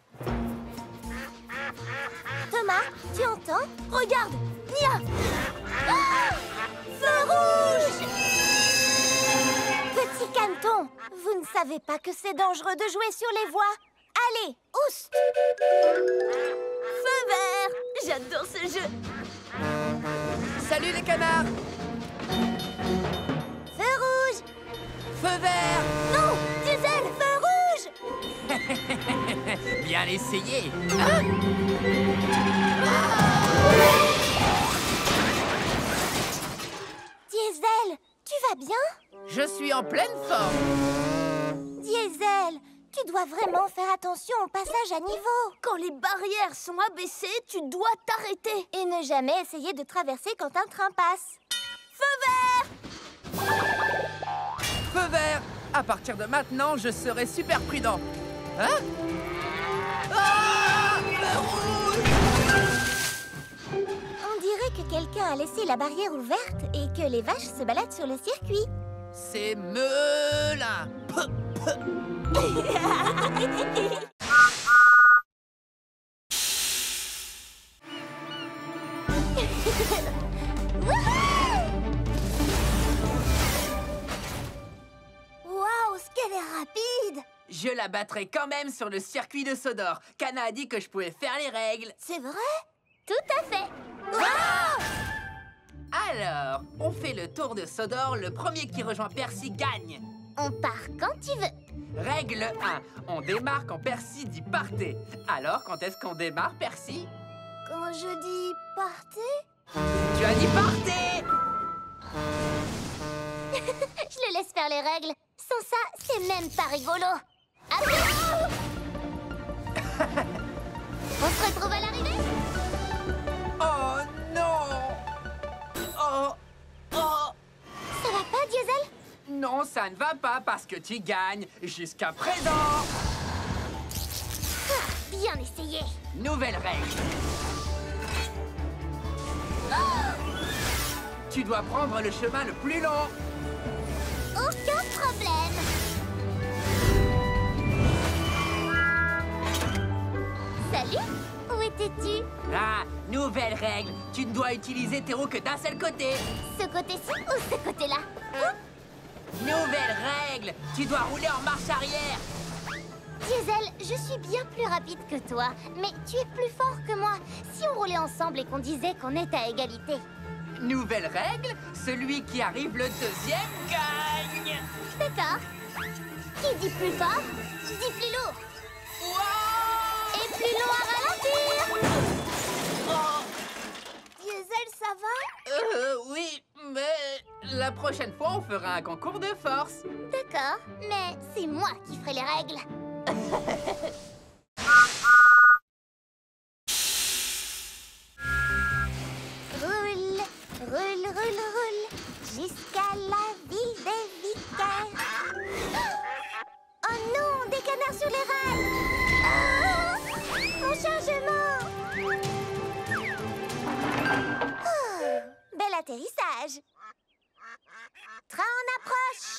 B: Thomas, tu entends?
I: Regarde, Nia. Ah! Feu rouge!
B: Petit caneton, vous ne savez pas que c'est dangereux de jouer sur les voies. Allez, oust!
I: Feu vert! J'adore ce jeu.
C: Salut les canards!
B: Feu rouge!
C: Feu vert!
I: Non! Diesel!
B: Feu rouge!
C: Bien essayé!
B: Diesel, tu vas bien?
C: Je suis en pleine forme!
B: Diesel, tu dois vraiment faire attention au passage à niveau.
I: Quand les barrières sont abaissées, tu dois t'arrêter.
B: Et ne jamais essayer de traverser quand un train passe.
I: Feu vert!
C: Feu vert! À partir de maintenant, je serai super prudent. Hein? Ah! Feu rouge!
B: On dirait que quelqu'un a laissé la barrière ouverte et que les vaches se baladent sur le circuit.
C: C'est Melin!
B: Waouh, ce qu'elle est rapide!
C: Je la battrai quand même sur le circuit de Sodor. Kana a dit que je pouvais faire les règles.
B: C'est vrai?
I: Tout à fait.
B: Wow!
C: Alors, on fait le tour de Sodor. Le premier qui rejoint Percy gagne.
I: On part quand tu veux.
C: Règle 1. On démarre quand Percy dit partez. Alors, quand est-ce qu'on démarre, Percy?
B: Quand je dis partez?
C: Tu as dit partez!
I: Je le laisse faire les règles. Sans ça, c'est même pas rigolo. Attention! On se retrouve à l'arrivée?
C: Oh non! Oh! Oh!
I: Ça va pas, Diesel?
C: Non, ça ne va pas parce que tu gagnes jusqu'à présent.
I: Bien essayé.
C: Nouvelle règle. Tu dois prendre le chemin le plus long.
I: Aucun problème. Salut, où étais-tu?
C: Ah, nouvelle règle. Tu ne dois utiliser tes roues que d'un seul côté.
I: Ce côté-ci ou ce côté-là?
C: Nouvelle règle. Tu dois rouler en marche arrière.
I: Diesel, je suis bien plus rapide que toi, mais tu es plus fort que moi. Si on roulait ensemble et qu'on disait qu'on est à égalité.
C: Nouvelle règle. Celui qui arrive le deuxième gagne.
I: D'accord. Qui dit plus fort, dit plus lourd.
C: Wow!
I: Et plus long à ralentir.
C: Oh!
B: Diesel, ça va?
C: Oui, mais la prochaine fois, on fera un concours de force.
I: D'accord, mais c'est moi qui ferai les règles.
B: Roule, roule, roule, roule, jusqu'à la ville des vicaires. Oh non, des canards sur les rails. Oh, mon chargement. Oh, bel atterrissage. Train en approche.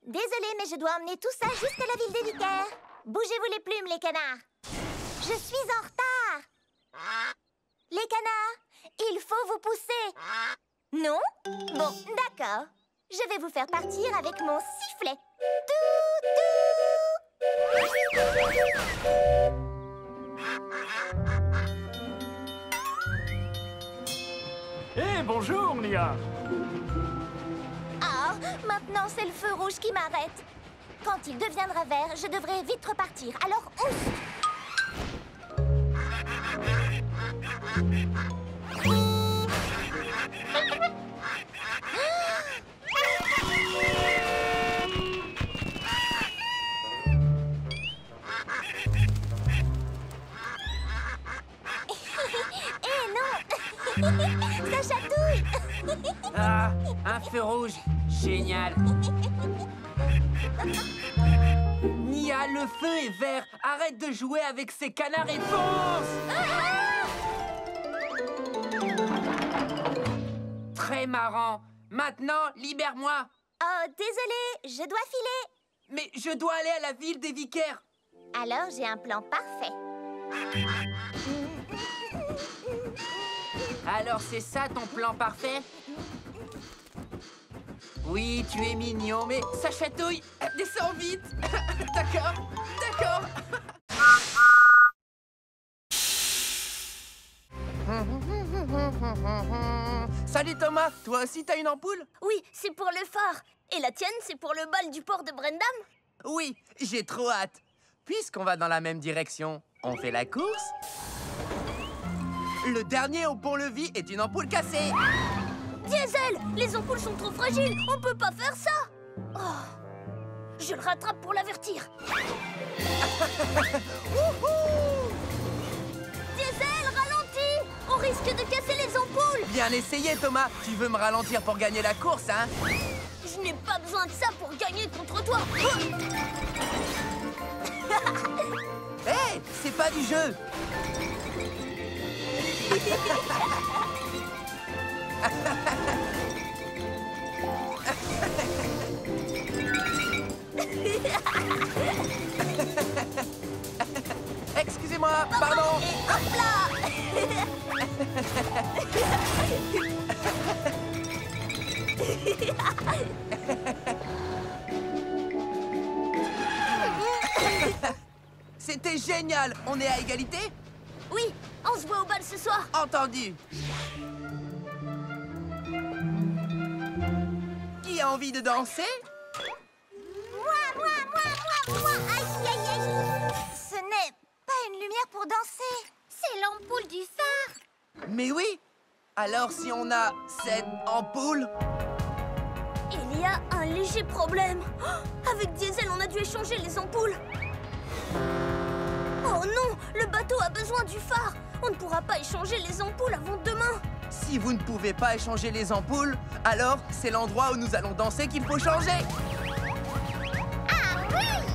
B: Désolée, mais je dois emmener tout ça jusqu'à la ville des vicaires. Bougez-vous les plumes, les canards. Je suis en retard. Les canards, il faut vous pousser. Non? Bon, d'accord. Je vais vous faire partir avec mon sifflet.
F: Eh, bonjour, Nia.
B: Ah, maintenant c'est le feu rouge qui m'arrête. Quand il deviendra vert, je devrais vite repartir. Alors, ouf!
I: Ça chatouille.
C: Ah, un feu rouge. Génial. Nia, le feu est vert. Arrête de jouer avec ces canards et fonce. Très marrant. Maintenant, libère-moi.
B: Oh, désolé, je dois filer.
C: Mais je dois aller à la ville des vicaires.
B: Alors, j'ai un plan parfait.
C: Alors, c'est ça ton plan parfait? Oui, tu es mignon, mais ça chatouille. Descends vite. D'accord, d'accord. Salut Thomas, toi aussi t'as une ampoule?
I: Oui, c'est pour le phare. Et la tienne, c'est pour le bal du port de Brendam?
C: Oui, j'ai trop hâte. Puisqu'on va dans la même direction, on fait la course? Le dernier au pont-levis est une ampoule cassée.
I: Diesel, les ampoules sont trop fragiles. On peut pas faire ça. Oh, je le rattrape pour l'avertir. Diesel, ralentis. On risque de casser les ampoules.
C: Bien essayé Thomas. Tu veux me ralentir pour gagner la course, hein?
I: Je n'ai pas besoin de ça pour gagner contre toi.
C: Hé, hey, c'est pas du jeu. Excusez-moi, pardon.
I: Et hop là.
C: C'était génial. On est à égalité?
I: Oui, on se voit au bal ce soir.
C: Entendu. Qui a envie de danser?
B: Moi. Aïe, aïe, aïe. Ce n'est pas une lumière pour danser. C'est l'ampoule du phare.
C: Mais oui. Alors si on a cette ampoule...
I: Il y a un léger problème. Oh, avec Diesel, on a dû échanger les ampoules. Oh non, le bateau a besoin du phare. On ne pourra pas échanger les ampoules avant demain.
C: Si vous ne pouvez pas échanger les ampoules, alors c'est l'endroit où nous allons danser qu'il faut changer.
B: Ah oui.